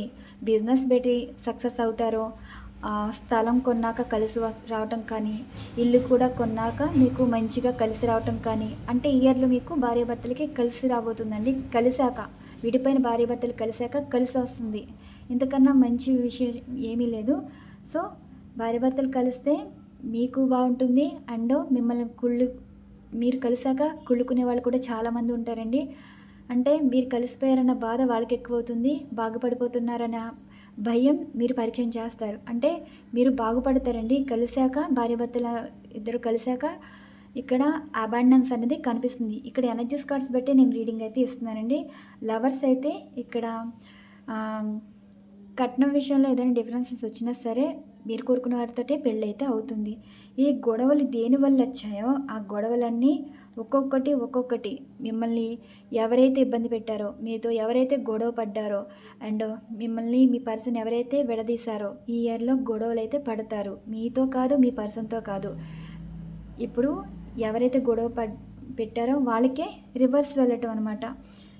బిజినెస్ పెట్టి సక్సెస్ అవుతారు. స్థలం కొన్నాక కలిసి రావటం కానీ, ఇల్లు కూడా కొన్నాక మీకు మంచిగా కలిసి రావటం కానీ, అంటే ఇయర్లో మీకు భార్యాభర్తలకి కలిసి రాబోతుందండి. కలిసాక విడిపోయిన భార్యాభర్తలు కలిసాక కలిసి వస్తుంది. ఇంతకన్నా మంచి విషయం ఏమీ లేదు. సో భార్యాభర్తలు కలిస్తే మీకు బాగుంటుంది. అండ్ మిమ్మల్ని మీరు కలిసాక కుళ్ళుకునే వాళ్ళు కూడా చాలామంది ఉంటారండి. అంటే మీరు కలిసిపోయారన్న బాధ వాళ్ళకి ఎక్కువ అవుతుంది. బాగుపడిపోతున్నారన్న భయం మీరు పరిచయం చేస్తారు. అంటే మీరు బాగుపడతారండి కలిసాక. భార్యాభర్తల ఇద్దరు కలిసాక ఇక్కడ అబాండెన్స్ అనేది కనిపిస్తుంది. ఇక్కడ ఎనర్జీస్ కార్డ్స్ బట్టి నేను రీడింగ్ అయితే ఇస్తున్నానండి. లవర్స్ అయితే ఇక్కడ కట్నం విషయంలో ఏదైనా డిఫరెన్సెస్ వచ్చినా సరే మీరు కోరుకున్న వారితోటే పెళ్ళి అయితే అవుతుంది. ఈ గొడవలు దేనివల్ల వచ్చాయో ఆ గొడవలన్నీ ఒక్కొక్కటి మిమ్మల్ని ఎవరైతే ఇబ్బంది పెట్టారో, మీతో ఎవరైతే గొడవ పడ్డారో, అండ్ మిమ్మల్ని మీ పర్సన్ ఎవరైతే విడదీశారో ఈ ఇయర్లో గొడవలు అయితే పడతారు. మీతో కాదు, మీ పర్సన్తో కాదు. ఇప్పుడు ఎవరైతే గొడవ పెట్టారో వాళ్ళకే రివర్స్ వెళ్ళటం అనమాట.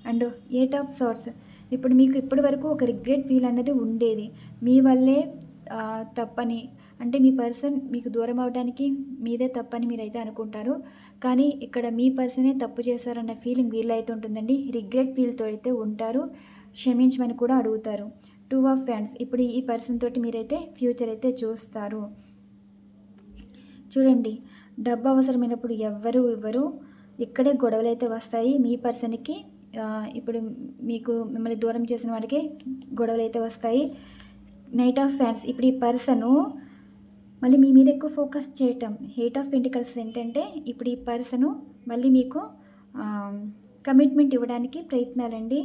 And 8 of swords. ఇప్పుడు మీకు ఇప్పటి వరకు ఒక రిగ్రెట్ ఫీల్ అనేది ఉండేది. మీ వల్లే తప్పని, అంటే మీ పర్సన్ మీకు దూరం అవడానికి మీదే తప్పని మీరైతే అనుకుంటారు. కానీ ఇక్కడ మీ పర్సనే తప్పు చేశారన్న ఫీలింగ్ వీళ్ళైతే ఉంటుందండి. రిగ్రెట్ ఫీల్తో అయితే ఉంటారు. క్షమించమని కూడా అడుగుతారు. 2 ఆఫ్ ఫ్యాండ్స్. ఇప్పుడు ఈ పర్సన్ తోటి మీరైతే ఫ్యూచర్ అయితే చూస్తారు. చూడండి, డబ్బు అవసరమైనప్పుడు ఎవ్వరు ఇవ్వరు. ఇక్కడే గొడవలు అయితే వస్తాయి. మీ పర్సన్కి ఇప్పుడు మిమ్మల్ని దూరం చేసిన వాడికి గొడవలు అయితే వస్తాయి. Knight of wands. ఇప్పుడు ఈ పర్సను మళ్ళీ మీ మీద ఎక్కువ ఫోకస్ చేయటం. 8 ఆఫ్ పెంటికల్స్ ఏంటంటే ఇప్పుడు ఈ పర్సను మళ్ళీ మీకు కమిట్మెంట్ ఇవ్వడానికి ప్రయత్నాలండి.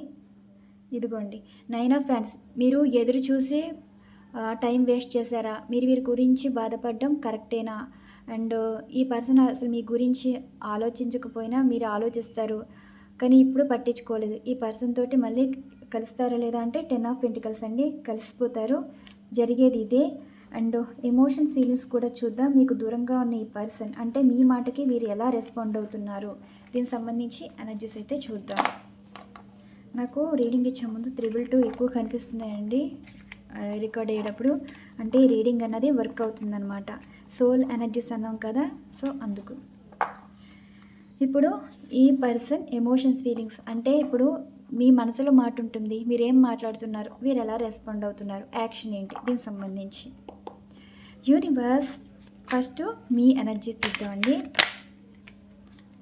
ఇదిగోండి 9 ఆఫ్ ఫ్యాండ్స్. మీరు ఎదురు చూసి టైం వేస్ట్ చేశారా? మీరు వీరి గురించి బాధపడడం కరెక్టేనా? అండ్ ఈ పర్సన్ అసలు మీ గురించి ఆలోచించకపోయినా మీరు ఆలోచిస్తారు, కానీ ఇప్పుడు పట్టించుకోలేదు. ఈ పర్సన్ తోటి మళ్ళీ కలుస్తారా లేదా అంటే 10 ఆఫ్ పెంటికల్స్ అండి. కలిసిపోతారు. జరిగేది ఇదే. అండ్ ఎమోషన్స్, ఫీలింగ్స్ కూడా చూద్దాం. మీకు దూరంగా ఉన్న ఈ పర్సన్ అంటే మీ మాటకి వీరు ఎలా రెస్పాండ్ అవుతున్నారు, దీనికి సంబంధించి ఎనర్జీస్ అయితే చూద్దాం. నాకు రీడింగ్ ఇచ్చే ముందు 222 ఎక్కువ కనిపిస్తున్నాయండి రికార్డ్ అయ్యేటప్పుడు. అంటే ఈ రీడింగ్ అన్నది వర్క్ అవుతుందన్నమాట. సోల్ ఎనర్జీస్ అన్నాం కదా, సో అందుకు. ఇప్పుడు ఈ పర్సన్ ఎమోషన్స్, ఫీలింగ్స్ అంటే ఇప్పుడు మీ మనసులో మాట ఉంటుంది. మీరేం మాట్లాడుతున్నారు, వీరు ఎలా రెస్పాండ్ అవుతున్నారు, యాక్షన్ ఏంటి, దీనికి సంబంధించి. యూనివర్స్ ఫస్ట్ మీ ఎనర్జీ చూద్దామండి.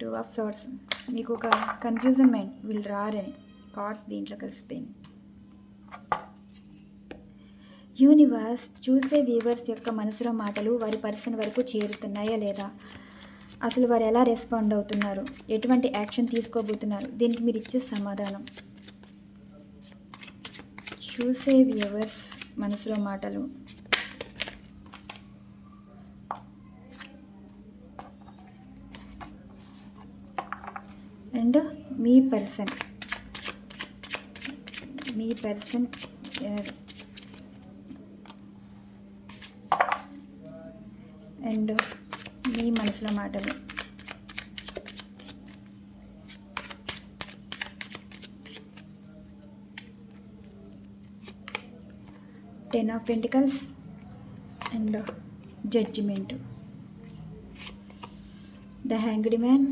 2 ఆఫ్ సార్ట్స్. మీకు ఒక కన్ఫ్యూజన్ మైండ్ వీళ్ళు రారని కార్డ్స్ దీంట్లో కలిసిపోయింది. యూనివర్స్ చూసే వ్యూవర్స్ యొక్క మనసులో మాటలు వారి పర్సన్ వరకు చేరుతున్నాయా లేదా, అసలు వారు ఎలా రెస్పాండ్ అవుతున్నారు, ఎటువంటి యాక్షన్ తీసుకోబోతున్నారు, దీనికి మీరు ఇచ్చే సమాధానం. చూసే వ్యూవర్స్ మనసులో మాటలు. అండ్ మీ పర్సన్ అండ్ మీ మనసులో మాటలు. Ten of pentacles and judgement. The hanged man,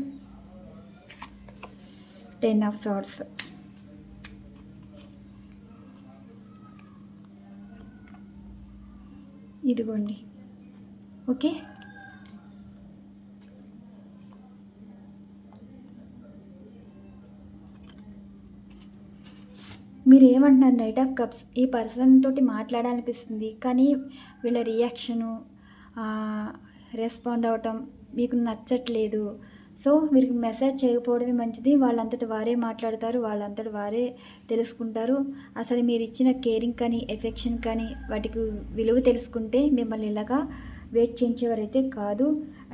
10 of swords. ఇదిగోండి. ఓకే, మీరు ఏమంటున్నారు? Knight of cups. ఈ పర్సన్ తోటి మాట్లాడాలనిపిస్తుంది, కానీ వీళ్ళ రియాక్షను, రెస్పాండ్ అవటం మీకు నచ్చట్లేదు. సో వీరికి మెసేజ్ చేయకపోవడమే మంచిది. వాళ్ళంతటి వారే మాట్లాడతారు, వాళ్ళంతటి వారే తెలుసుకుంటారు. అసలు మీరు ఇచ్చిన కేరింగ్ కానీ ఎఫెక్షన్ కానీ వాటికి విలువ తెలుసుకుంటే మిమ్మల్ని ఇలాగా వెయిట్ చేయించేవారైతే కాదు.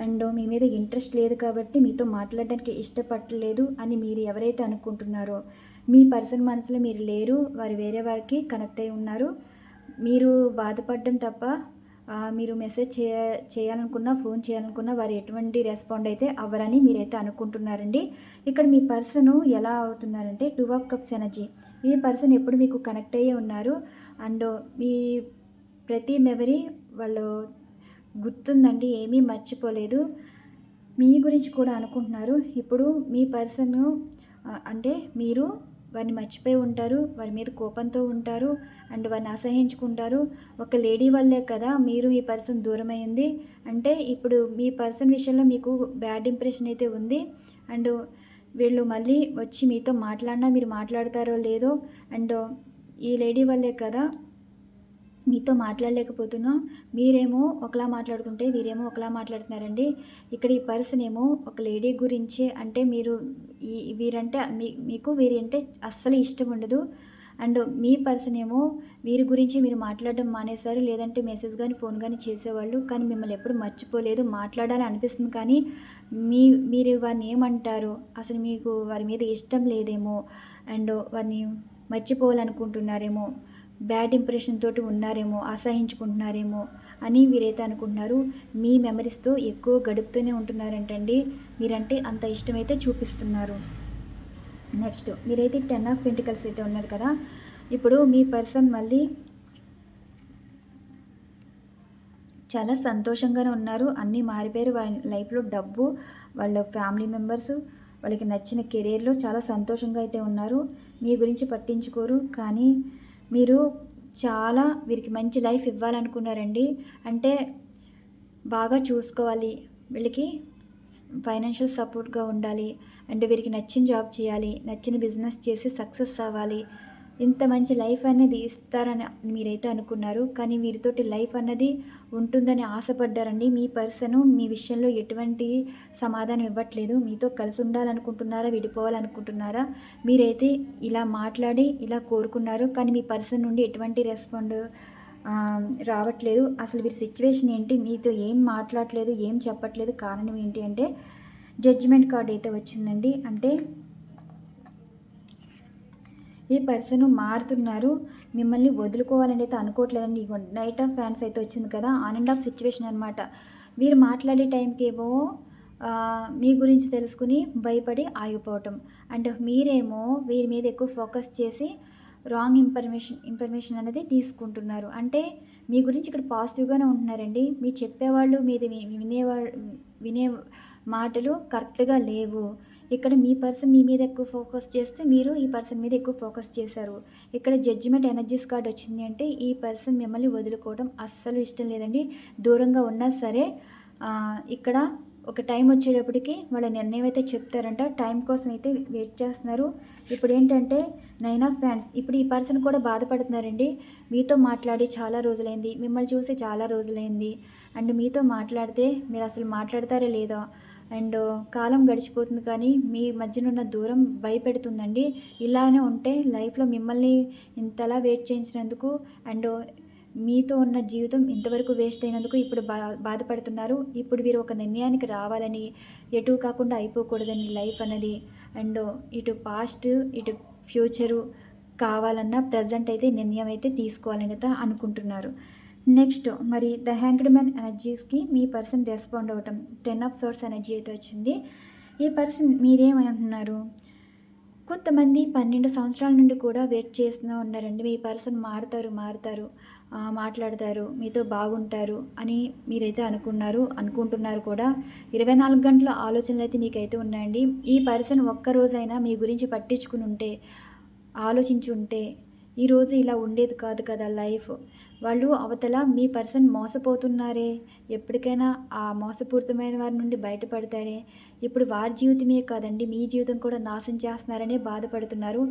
అండ్ మీ మీద ఇంట్రెస్ట్ లేదు కాబట్టి మీతో మాట్లాడడానికి ఇష్టపడలేదు అని మీరు ఎవరైతే అనుకుంటున్నారో, మీ పర్సన్ మనసులో మీరు లేరు, వారు వేరే వారికి కనెక్ట్ అయి ఉన్నారు. మీరు బాధపడడం తప్ప మీరు మెసేజ్ చేయాలనుకున్నా, ఫోన్ చేయాలనుకున్నా వారు ఎటువంటి రెస్పాండ్ అయితే అవ్వరని మీరైతే అనుకుంటున్నారండి. ఇక్కడ మీ పర్సను ఎలా అవుతున్నారంటే 2 ఆఫ్ కప్స్ ఎనర్జీ. ఈ పర్సన్ ఎప్పుడు మీకు కనెక్ట్ అయ్యే ఉన్నారు. అండ్ మీ ప్రతి మెమరీ వాళ్ళు గుర్తుందండి, ఏమీ మర్చిపోలేదు. మీ గురించి కూడా అనుకుంటున్నారు. ఇప్పుడు మీ పర్సను అంటే మీరు వారిని మర్చిపోయి ఉంటారు, వారి మీద కోపంతో ఉంటారు అండ్ వారిని అసహించుకుంటారు. ఒక లేడీ వల్లే కదా మీరు మీ పర్సన్ దూరమైంది. అంటే ఇప్పుడు మీ పర్సన్ విషయంలో మీకు బ్యాడ్ ఇంప్రెషన్ అయితే ఉంది. అండ్ వీళ్ళు మళ్ళీ వచ్చి మీతో మాట్లాడినా మీరు మాట్లాడతారో లేదో. అండ్ ఈ లేడీ వల్లే కదా మీతో మాట్లాడలేకపోతున్నాం. మీరేమో ఒకలా మాట్లాడుతుంటే వీరేమో ఒకలా మాట్లాడుతున్నారండి. ఇక్కడ ఈ పర్సన్ ఏమో ఒక లేడీ గురించే, అంటే మీరు వీరంటే మీకు వీరంటే అస్సలు ఇష్టం ఉండదు. అండ్ మీ పర్సన్ ఏమో వీరి గురించి మీరు మాట్లాడడం మానేశారు, లేదంటే మెసేజ్ కానీ ఫోన్ కానీ చేసేవాళ్ళు, కానీ మిమ్మల్ని ఎప్పుడు మర్చిపోలేదు. మాట్లాడాలని అనిపిస్తుంది కానీ మీరు వారిని ఏమంటారు, అసలు మీకు వారి మీద ఇష్టం లేదేమో, అండ్ వారిని మర్చిపోవాలనుకుంటున్నారేమో, బ్యాడ్ ఇంప్రెషన్ తోటి ఉన్నారేమో, అసహించుకుంటున్నారేమో అని వీరైతే అనుకుంటున్నారు. మీ మెమరీస్తో ఎక్కువ గడుపుతూనే ఉంటున్నారంటండి. మీరంటే అంత ఇష్టమైతే చూపిస్తున్నారు. నెక్స్ట్ మీరైతే 10 ఆఫ్ పెంటికల్స్ అయితే ఉన్నారు కదా. ఇప్పుడు మీ పర్సన్ మళ్ళీ చాలా సంతోషంగానే ఉన్నారు. అన్నీ మారిపోయారు. వాళ్ళ లైఫ్లో డబ్బు, వాళ్ళ ఫ్యామిలీ మెంబర్స్, వాళ్ళకి నచ్చిన కెరీర్లో చాలా సంతోషంగా అయితే ఉన్నారు. మీ గురించి పట్టించుకోరు, కానీ మీరు చాలా వీరికి మంచి లైఫ్ ఇవ్వాలనుకున్నారండి. అంటే బాగా చూసుకోవాలి, వీళ్ళకి ఫైనాన్షియల్ సపోర్ట్గా ఉండాలి, అండ్ వీరికి నచ్చిన జాబ్ చేయాలి, నచ్చిన బిజినెస్ చేసి సక్సెస్ అవ్వాలి. ఇంత మంచి లైఫ్ అనేది ఇస్తారని మీరైతే అనుకున్నారు, కానీ వీరితోటి లైఫ్ అన్నది ఉంటుందని ఆశపడ్డారండి. మీ పర్సను మీ విషయంలో ఎటువంటి సమాధానం ఇవ్వట్లేదు. మీతో కలిసి ఉండాలనుకుంటున్నారా, విడిపోవాలనుకుంటున్నారా? మీరైతే ఇలా మాట్లాడి ఇలా కోరుకున్నారు, కానీ మీ పర్సన్ నుండి ఎటువంటి రెస్పాండ్ రావట్లేదు. అసలు వీరి సిచ్యువేషన్ ఏంటి, మీతో ఏం మాట్లాడట్లేదు, ఏం చెప్పట్లేదు, కారణం ఏంటి అంటే జడ్జిమెంట్ కార్డ్ అయితే వచ్చిందండి. అంటే ఈ పర్సన్ మారుతున్నారు, మిమ్మల్ని వదులుకోవాలని అయితే అనుకోవట్లేదండి. నైట్ ఆఫ్ ఫ్యాన్స్ అయితే వచ్చింది కదా, ఆన్ అండ్ ఆఫ్ సిచ్యువేషన్ అనమాట. వీరు మాట్లాడే టైంకి ఏమో మీ గురించి తెలుసుకుని భయపడి ఆగిపోవటం, అండ్ మీరేమో వీరి మీద ఎక్కువ ఫోకస్ చేసి రాంగ్ ఇన్ఫర్మేషన్ అనేది తీసుకుంటున్నారు. అంటే మీ గురించి ఇక్కడ పాజిటివ్గానే ఉంటున్నారండి. మీ చెప్పేవాళ్ళు మీది వినే మాటలు కరెక్ట్గా లేవు. ఇక్కడ మీ పర్సన్ మీ మీద ఎక్కువ ఫోకస్ చేస్తే మీరు ఈ పర్సన్ మీద ఎక్కువ ఫోకస్ చేశారు. ఇక్కడ జడ్జిమెంట్ ఎనర్జీస్ కార్డ్ వచ్చింది. అంటే ఈ పర్సన్ మిమ్మల్ని వదులుకోవడం అస్సలు ఇష్టం లేదండి. దూరంగా ఉన్నా సరే ఇక్కడ ఒక టైం వచ్చేటప్పటికి వాళ్ళ నిర్ణయం అయితే చెప్తారంట. టైం కోసం అయితే వెయిట్ చేస్తున్నారు. ఇప్పుడు ఏంటంటే 9 ఆఫ్ ఫ్యాన్స్. ఇప్పుడు ఈ పర్సన్ కూడా బాధపడుతున్నారండి. మీతో మాట్లాడి చాలా రోజులైంది, మిమ్మల్ని చూసి చాలా రోజులైంది, అండ్ మీతో మాట్లాడితే మీరు అసలు మాట్లాడతారా లేదా, అండ్ కాలం గడిచిపోతుంది కానీ మీ మధ్యన ఉన్న దూరం భయపెడుతుందండి. ఇలానే ఉంటే లైఫ్లో మిమ్మల్ని ఇంతలా వెయిట్ చేయించినందుకు అండ్ మీతో ఉన్న జీవితం ఇంతవరకు వేస్ట్ అయినందుకు ఇప్పుడు బాధపడుతున్నారు. ఇప్పుడు వీరు ఒక నిర్ణయానికి రావాలని, ఎటు కాకుండా అయిపోకూడదని లైఫ్ అన్నది, అండ్ ఇటు పాస్ట్ ఇటు ఫ్యూచరు కావాలన్న ప్రజెంట్ అయితే నిర్ణయం అయితే తీసుకోవాలని అయితే అనుకుంటున్నారు. నెక్స్ట్ మరి ద హ్యాంగ్డ్ మ్యాన్ ఎనర్జీస్కి మీ పర్సన్ రెస్పాండ్ అవ్వటం 10 ఆఫ్ సోర్స్ ఎనర్జీ అయితే వచ్చింది. ఈ పర్సన్ మీరేమంటున్నారు, కొంతమంది 12 సంవత్సరాల నుండి కూడా వెయిట్ చేస్తూ ఉన్నారండి. మీ పర్సన్ మారుతారు మాట్లాడతారు, మీతో బాగుంటారు అని మీరైతే అనుకుంటున్నారు కూడా. 24 గంటల ఆలోచనలు అయితే మీకైతే ఉన్నాయండి. ఈ పర్సన్ ఒక్కరోజైనా మీ గురించి పట్టించుకుని ఉంటే, ఆలోచించి ఉంటే ఈరోజు ఇలా ఉండేది కాదు కదా లైఫ్. వాళ్ళు అవతల మీ పర్సన్ మోసపోతున్నారే, ఎప్పటికైనా ఆ మోసపూరితమైన వారి నుండి బయటపడతారే. ఇప్పుడు వారి జీవితమే కాదండి, మీ జీవితం కూడా నాశనం చేస్తున్నారనే బాధపడుతున్నారు.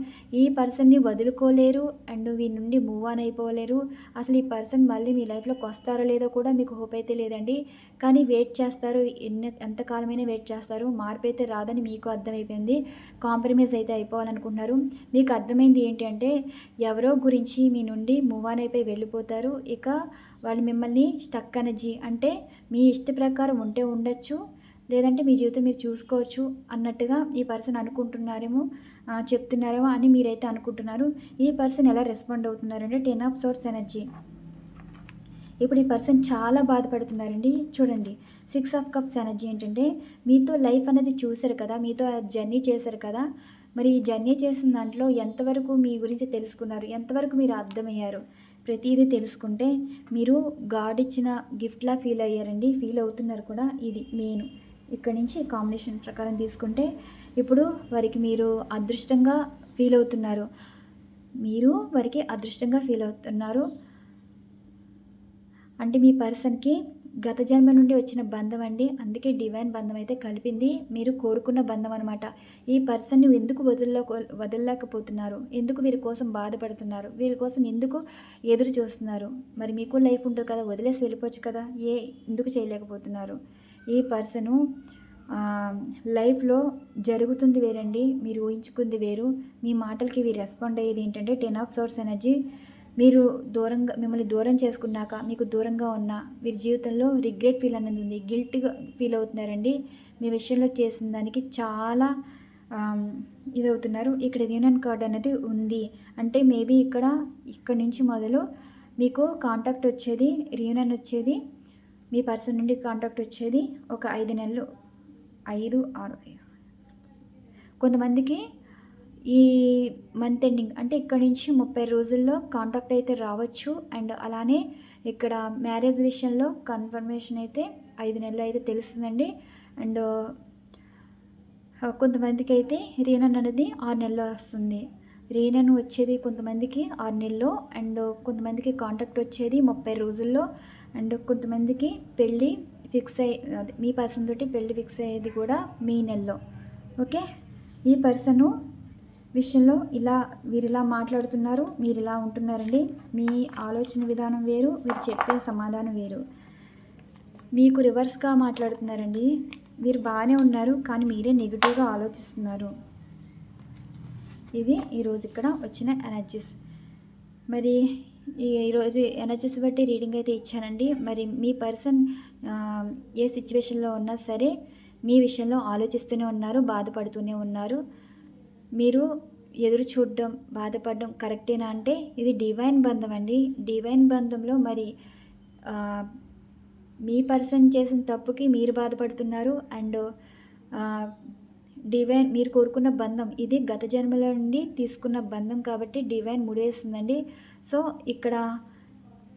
ఈ పర్సన్ని వదులుకోలేరు అండ్ వీరి నుండి మూవ్ ఆన్ అయిపోలేరు. అసలు ఈ పర్సన్ మళ్ళీ మీ లైఫ్లోకి వస్తారో లేదో కూడా మీకు హోప్ అయితే లేదండి. కానీ వెయిట్ చేస్తారు, ఎంతకాలమైనా వెయిట్ చేస్తారు. మార్పు అయితే రాదని మీకు అర్థమైపోయింది. కాంప్రమైజ్ అయితే అయిపోవాలనుకుంటున్నారు. మీకు అర్థమైంది ఏంటి అంటే ఎవరో గురించి మీ నుండి మూవ్ ఆన్ అయిపోయి వెళ్ళిపోతారు. అయిపోయారు. ఇక వాళ్ళు మిమ్మల్ని స్టక్ ఎనర్జీ అంటే మీ ఇష్ట ప్రకారం ఉంటే ఉండొచ్చు, లేదంటే మీ జీవితం మీరు చూసుకోవచ్చు అన్నట్టుగా ఈ పర్సన్ అనుకుంటున్నారేమో, చెప్తున్నారేమో అని మీరైతే అనుకుంటున్నారు. ఈ పర్సన్ ఎలా రెస్పాండ్ అవుతున్నారంటే 10 ఆఫ్ సోర్స్ ఎనర్జీ. ఇప్పుడు ఈ పర్సన్ చాలా బాధపడుతున్నారండి. చూడండి 6 ఆఫ్ కప్స్ ఎనర్జీ ఏంటంటే మీతో లైఫ్ అనేది చూశారు కదా, మీతో జర్నీ చేశారు కదా, మరి ఈ జర్నీ చేసిన దాంట్లో ఎంతవరకు మీ గురించి తెలుసుకున్నారు, ఎంతవరకు మీరు అర్థమయ్యారు, ప్రతిదీ తెలుసుకుంటే మీరు గాడ్ ఇచ్చిన గిఫ్ట్లా ఫీల్ అయ్యారండి, ఫీల్ అవుతున్నారు కూడా. ఇది మెయిన్. ఇక్కడ నుంచి కాంబినేషన్ ప్రకారం తీసుకుంటే ఇప్పుడు వారికి మీరు అదృష్టంగా ఫీల్ అవుతున్నారు, మీరు వారికి అదృష్టంగా ఫీల్ అవుతున్నారు. అంటే మీ పర్సన్కి గత జన్మ నుండి వచ్చిన బంధం అండి, అందుకే డివైన్ బంధం అయితే కలిపింది, మీరు కోరుకున్న బంధం అనమాట. ఈ పర్సన్ని ఎందుకు వదలలేకపోతున్నారు, ఎందుకు వీరి కోసం బాధపడుతున్నారు, వీరి కోసం ఎందుకు ఎదురు చూస్తున్నారు? మరి మీకు లైఫ్ ఉంటుంది కదా, వదిలేసి వెళ్ళిపోవచ్చు కదా, ఎందుకు చేయలేకపోతున్నారు? ఈ పర్సను లైఫ్లో జరుగుతుంది వేరండి, మీరు ఊహించుకుంది వేరు. మీ మాటలకి వీరు రెస్పాండ్ అయ్యేది ఏంటంటే 10 ఆఫ్ సోర్స్ ఎనర్జీ. మీరు మిమ్మల్ని దూరం చేసుకున్నాక మీకు దూరంగా ఉన్న వీరి జీవితంలో రిగ్రెట్ ఫీల్ అనేది ఉంది, గిల్ట్గా ఫీల్ అవుతున్నారండి. మీ విషయంలో చేసిన దానికి చాలా ఇదవుతున్నారు. ఇక్కడ యూనియన్ కార్డ్ అనేది ఉంది అంటే మేబీ ఇక్కడ నుంచి మొదలు మీకు కాంటాక్ట్ వచ్చేది, రీయూనియన్ వచ్చేది, మీ పర్సన్ నుండి కాంటాక్ట్ వచ్చేది ఒక 5 నెలలు, 5, 6. కొంతమందికి ఈ మంత్ ఎండింగ్ అంటే ఇక్కడ నుంచి 30 రోజుల్లో కాంటాక్ట్ అయితే రావచ్చు. అండ్ అలానే ఇక్కడ మ్యారేజ్ విషయంలో కన్ఫర్మేషన్ అయితే 5 నెలలు అయితే తెలుస్తుందండి. అండ్ కొంతమందికి అయితే రీయూనియన్ అనేది 6 నెలల్లో వస్తుంది. రీయూనియన్ వచ్చేది కొంతమందికి 6 నెలల్లో, అండ్ కొంతమందికి కాంటాక్ట్ వచ్చేది 30 రోజుల్లో, అండ్ కొంతమందికి పెళ్ళి ఫిక్స్ మీ పర్సన్ తోటి పెళ్ళి ఫిక్స్ అయ్యేది కూడా మీ నెలలో. ఓకే, ఈ పర్సను విషయంలో వీరు ఇలా మాట్లాడుతున్నారు, మీరు ఇలా ఉంటున్నారండి. మీ ఆలోచన విధానం వేరు, వీరు చెప్పే సమాధానం వేరు. మీకు రివర్స్గా మాట్లాడుతున్నారండి. మీరు బాగానే ఉన్నారు కానీ మీరే నెగిటివ్గా ఆలోచిస్తున్నారు. ఇది ఈరోజు ఇక్కడ వచ్చిన ఎనర్జీస్. మరి ఈరోజు ఎనర్జీస్ బట్టి రీడింగ్ అయితే ఇచ్చానండి. మరి మీ పర్సన్ ఏ సిచ్యువేషన్లో ఉన్నా సరే మీ విషయంలో ఆలోచిస్తూనే ఉన్నారు, బాధపడుతూనే ఉన్నారు. మీరు ఎదురు చూడడం, బాధపడడం కరెక్టేనా అంటే ఇది డివైన్ బంధం అండి. డివైన్ బంధంలో మరి మీ పర్సన్ చేసిన తప్పుకి మీరు బాధపడుతున్నారు. అండ్ డివైన్ మీరు కోరుకున్న బంధం ఇది గత జన్మలో నుండి తీసుకున్న బంధం కాబట్టి డివైన్ ముడేస్తుందండి. సో ఇక్కడ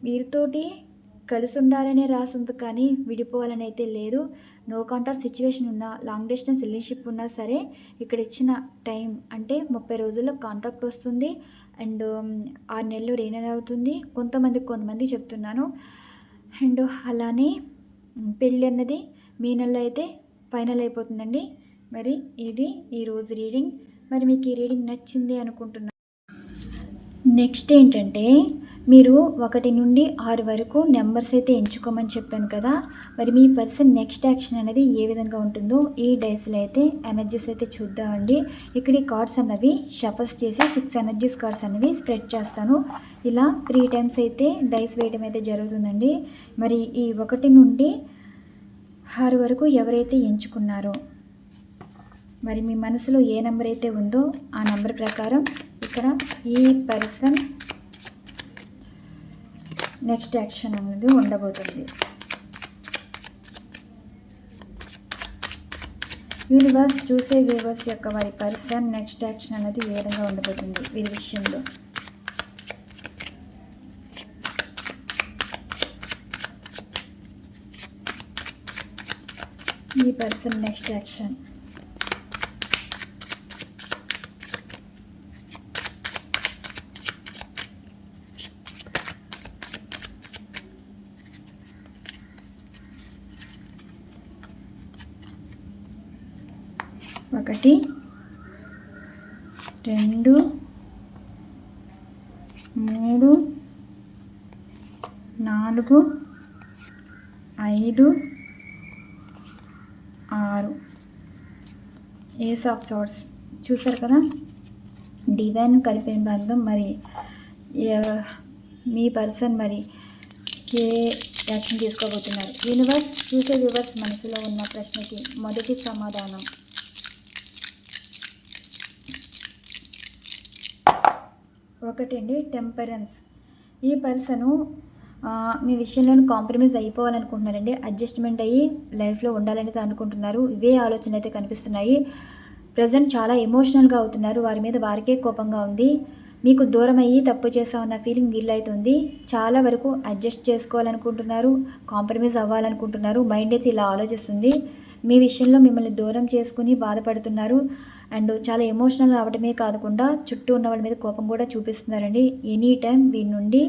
వీరితోటి కలిసి ఉండాలనే రాసింది కానీ విడిపోవాలని అయితే లేదు. నో కాంటాక్ట్ సిచ్యువేషన్ ఉన్నా, లాంగ్ డిస్టెన్స్ రిలేషన్షిప్ ఉన్నా సరే ఇక్కడ ఇచ్చిన టైం అంటే 30 రోజుల్లో కాంటాక్ట్ వస్తుంది. అండ్ 6 నెలలు రీయూనియన్ అవుతుంది కొంతమంది చెప్తున్నాను. అండ్ అలానే పెళ్ళి అన్నది మీ నెలలో అయితే ఫైనల్ అయిపోతుందండి. మరి ఇది ఈరోజు రీడింగ్. మరి మీకు ఈ రీడింగ్ నచ్చింది అనుకుంటున్నాను. నెక్స్ట్ ఏంటంటే మీరు 1 నుండి 6 వరకు నెంబర్స్ అయితే ఎంచుకోమని చెప్పాను కదా. మరి మీ పర్సన్ నెక్స్ట్ యాక్షన్ అనేది ఏ విధంగా ఉంటుందో ఈ డైస్లో అయితే ఎనర్జీస్ అయితే చూద్దామండి. ఇక్కడ ఈ కార్డ్స్ అన్నవి షఫల్స్ చేసి 6 ఎనర్జీస్ కార్డ్స్ అనేవి స్ప్రెడ్ చేస్తాను. ఇలా 3 టైమ్స్ అయితే డైస్ వేయడం అయితే జరుగుతుందండి. మరి ఈ 1 నుండి 6 వరకు ఎవరైతే ఎంచుకున్నారో మరి మీ మనసులో ఏ నెంబర్ అయితే ఉందో ఆ నెంబర్ ప్రకారం ఇక్కడ ఈ పర్సన్ నెక్స్ట్ యాక్షన్ అనేది ఉండబోతుంది. యూనివర్స్ చూసే వ్యూవర్స్ యొక్క వారి పర్సన్ నెక్స్ట్ యాక్షన్ అనేది ఏ విధంగా ఉండబోతుంది వీరి విషయంలో. ఈ పర్సన్ నెక్స్ట్ యాక్షన్ ఒకటి, 2, 3, 4, 5, 6. ఏస్ ఆఫ్ సోర్స్ చూసారు కదా, డివైన్ కలిపిన బంధం. మరి మీ పర్సన్ మరి ఏ యాక్షన్ తీసుకోబోతున్నారు? యూనివర్స్ చూసే వ్యూవర్స్ మనసులో ఉన్న ప్రశ్నకి మొదటి సమాధానం ఒకటండి, టెంపరెన్స్. ఈ పర్సను మీ విషయంలో కాంప్రమైజ్ అయిపోవాలనుకుంటున్నారండి. అడ్జస్ట్మెంట్ అయ్యి లైఫ్లో ఉండాలనేది అనుకుంటున్నారు. ఇవే ఆలోచనలు అయితే కనిపిస్తున్నాయి. ప్రజెంట్ చాలా ఎమోషనల్గా అవుతున్నారు. వారి మీద వారికే కోపంగా ఉంది. మీకు దూరం అయ్యి తప్పు చేస్తామన్న ఫీలింగ్ గిల్ అవుతుంది. చాలా వరకు అడ్జస్ట్ చేసుకోవాలనుకుంటున్నారు, కాంప్రమైజ్ అవ్వాలనుకుంటున్నారు. మైండ్ అయితే ఇలా ఆలోచిస్తుంది. మీ విషయంలో మిమ్మల్ని దూరం చేసుకుని బాధపడుతున్నారు. అండ్ చాలా ఎమోషనల్ అవ్వడమే కాకుండా చుట్టూ ఉన్న వాళ్ళ మీద కోపం కూడా చూపిస్తున్నారండి. ఎనీ టైం వీరి నుండి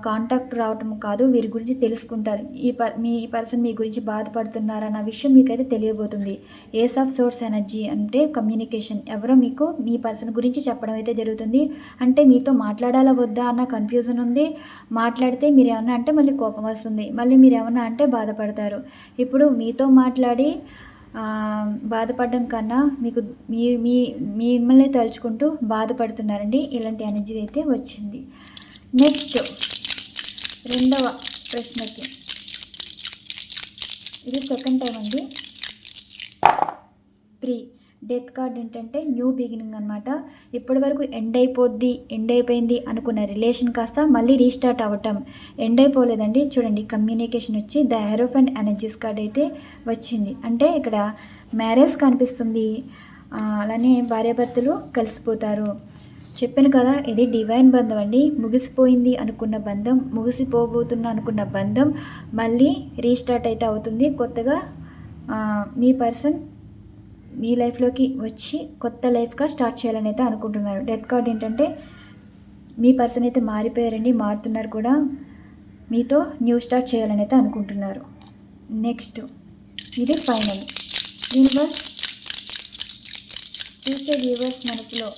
కాంటాక్ట్ రావటం కాదు, వీరి గురించి తెలుసుకుంటారు. ఈ పర్సన్ మీ గురించి బాధపడుతున్నారన్న విషయం మీకైతే తెలియబోతుంది. ఏస్ ఆఫ్ సోర్స్ ఎనర్జీ అంటే కమ్యూనికేషన్. ఎవరో మీకు మీ పర్సన్ గురించి చెప్పడం అయితే జరుగుతుంది. అంటే మీతో మాట్లాడాలా వద్దా అన్న కన్ఫ్యూజన్ ఉంది. మాట్లాడితే మీరు ఏమన్నా అంటే మళ్ళీ కోపం వస్తుంది, మళ్ళీ మీరు ఏమన్నా అంటే బాధపడతారు. ఇప్పుడు మీతో మాట్లాడి బాధపడడం కన్నా మీకు మిమ్మల్ని తలుచుకుంటూ బాధపడుతున్నారండి. ఇలాంటి ఎనర్జీ అయితే వచ్చింది. నెక్స్ట్ రెండవ ప్రశ్నకి, ఇది సెకండ్ టైం అండి. డెత్ కార్డ్ ఏంటంటే న్యూ బిగినింగ్ అనమాట. ఇప్పటి వరకు ఎండ్ అయిపోయింది అనుకున్న రిలేషన్ కాస్త మళ్ళీ రీస్టార్ట్ అవ్వటం. ఎండ్ అయిపోలేదండి. చూడండి, కమ్యూనికేషన్ వచ్చి ద హెరోఫెంట్ ఎనర్జీస్ కార్డ్ అయితే వచ్చింది. అంటే ఇక్కడ మ్యారేజ్ కనిపిస్తుంది. అలానే భార్యాభర్తలు కలిసిపోతారు. చెప్పాను కదా, ఇది డివైన్ బంధం అండి. ముగిసిపోయింది అనుకున్న బంధం, ముగిసిపోబోతున్నా అనుకున్న బంధం మళ్ళీ రీస్టార్ట్ అయితే అవుతుంది. కొత్తగా మీ పర్సన్ మీ లైఫ్లోకి వచ్చి కొత్త లైఫ్గా స్టార్ట్ చేయాలని అయితే అనుకుంటున్నారు. డెత్ కార్డ్ ఏంటంటే మీ పర్సన్ అయితే మారిపోయారండి, మారుతున్నారు కూడా. మీతో న్యూ స్టార్ట్ చేయాలని అయితే అనుకుంటున్నారు. నెక్స్ట్ ఇది ఫైనల్. యూనివర్స్ చూసే వ్యూవర్స్ మనసులో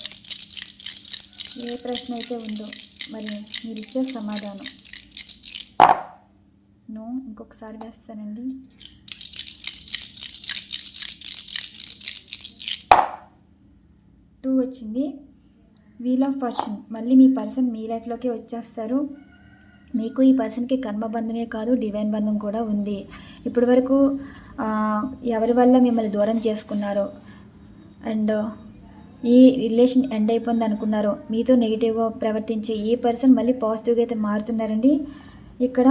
ఏ ప్రశ్న అయితే ఉందో మరి మీరు ఇచ్చే సమాధానం ఇంకొకసారి వేస్తానండి. టూ వచ్చింది. Wheel of fortune. మళ్ళీ మీ పర్సన్ మీ లైఫ్లోకి వచ్చేస్తారు. మీకు ఈ పర్సన్కి కర్మబంధమే కాదు, డివైన్ బంధం కూడా ఉంది. ఇప్పటి వరకు ఎవరి వల్ల మిమ్మల్ని దూరం చేసుకున్నారో అండ్ ఈ రిలేషన్ ఎండ్ అయిపోయింది అనుకున్నారో, మీతో నెగిటివ్గా ప్రవర్తించే ఈ పర్సన్ మళ్ళీ పాజిటివ్గా అయితే మారుతున్నారండి. ఇక్కడ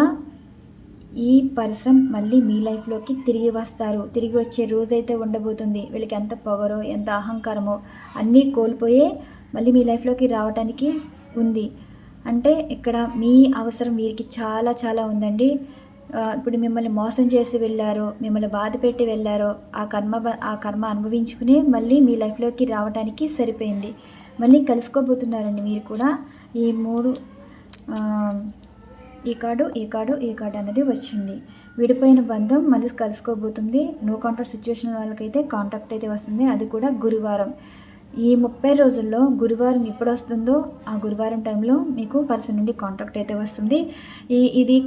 ఈ పర్సన్ మళ్ళీ మీ లైఫ్లోకి తిరిగి వస్తారు. తిరిగి వచ్చే రోజైతే ఉండబోతుంది. వీళ్ళకి ఎంత పొగరో ఎంత అహంకారమో అన్నీ కోల్పోయే మళ్ళీ మీ లైఫ్లోకి రావడానికి ఉంది. అంటే ఇక్కడ మీ అవసరం వీరికి చాలా చాలా ఉందండి. ఇప్పుడు మిమ్మల్ని మోసం చేసి వెళ్ళారో, మిమ్మల్ని బాధ పెట్టి వెళ్ళారో, ఆ కర్మ అనుభవించుకుని మళ్ళీ మీ లైఫ్లోకి రావడానికి సరిపోయింది. మళ్ళీ కలుసుకోబోతున్నారండి మీరు కూడా. ఈ మూడు ఈ కార్డు అనేది వచ్చింది. విడిపోయిన బంధం మళ్ళీ కలుసుకోబోతుంది. నో కాంటాక్ట్ సిచ్యువేషన్ వాళ్ళకైతే కాంటాక్ట్ అయితే వస్తుంది. అది కూడా గురువారం. ఈ 30 రోజుల్లో గురువారం ఎప్పుడు వస్తుందో ఆ గురువారం టైంలో మీకు పర్సన్ నుండి కాంటాక్ట్ అయితే వస్తుంది. ఇది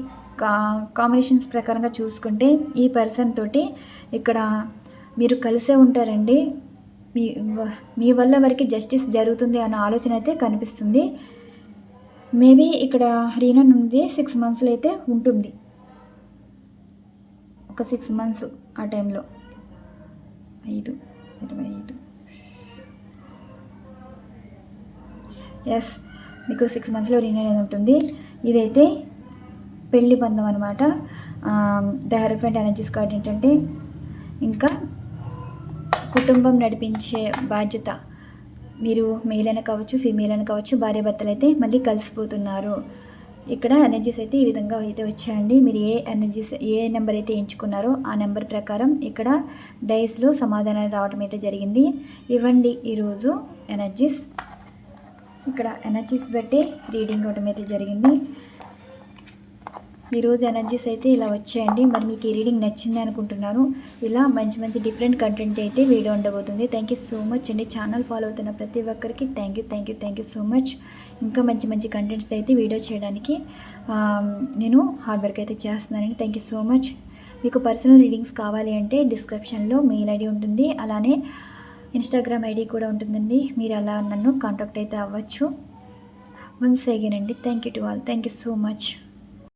కాంబినేషన్స్ ప్రకారంగా చూసుకుంటే ఈ పర్సన్ తోటి ఇక్కడ మీరు కలిసే ఉంటారండి. మీ వల్ల వారికి జస్టిస్ జరుగుతుంది అన్న ఆలోచన అయితే కనిపిస్తుంది. మేబీ ఇక్కడ రీనన్ ఉంది 6 monthsలో అయితే ఉంటుంది. ఒక 6 months ఆ టైంలో 5/25 ఎస్, మీకు 6 monthsలో రీనన్ అనేది ఉంటుంది. ఇదైతే పెళ్లి బంధం అనమాట. ద హెరోఫెంట్ ఎనర్జీస్ కార్డ్ ఏంటంటే ఇంకా కుటుంబం నడిపించే బాధ్యత. మీరు మేల్ అయినా కావచ్చు, ఫీమేల్ అయినా కావచ్చు, భార్యాభర్తలు అయితే మళ్ళీ కలిసిపోతున్నారు. ఇక్కడ ఎనర్జీస్ అయితే ఈ విధంగా అయితే వచ్చాయండి. మీరు ఏ నెంబర్ అయితే ఎంచుకున్నారో ఆ నెంబర్ ప్రకారం ఇక్కడ డైస్లో సమాధానాలు రావడం అయితే జరిగింది. ఇవ్వండి ఈరోజు ఎనర్జీస్. ఇక్కడ ఎనర్జీస్ బట్టి రీడింగ్ అవడం అయితే జరిగింది. ఈరోజు ఎనర్జీస్ అయితే ఇలా వచ్చాయండి. మరి మీకు ఈ రీడింగ్ నచ్చింది అనుకుంటున్నాను. ఇలా మంచి మంచి డిఫరెంట్ కంటెంట్ అయితే వీడియో ఉండబోతుంది. థ్యాంక్ యూ సో మచ్ అండి. ఛానల్ ఫాలో అవుతున్న ప్రతి ఒక్కరికి థ్యాంక్ యూ సో మచ్. ఇంకా మంచి మంచి కంటెంట్స్ అయితే వీడియో చేయడానికి నేను హార్డ్ వర్క్ అయితే చేస్తున్నానండి. Thank you so much. మీకు పర్సనల్ రీడింగ్స్ కావాలి అంటే డిస్క్రిప్షన్లో మెయిల్ ఐడి ఉంటుంది, అలానే ఇన్స్టాగ్రామ్ ఐడి కూడా ఉంటుందండి. మీరు అలా నన్ను కాంటాక్ట్ అయితే అవ్వచ్చు. వన్స్ అగైన్ అండి thank you to all, thank you so much.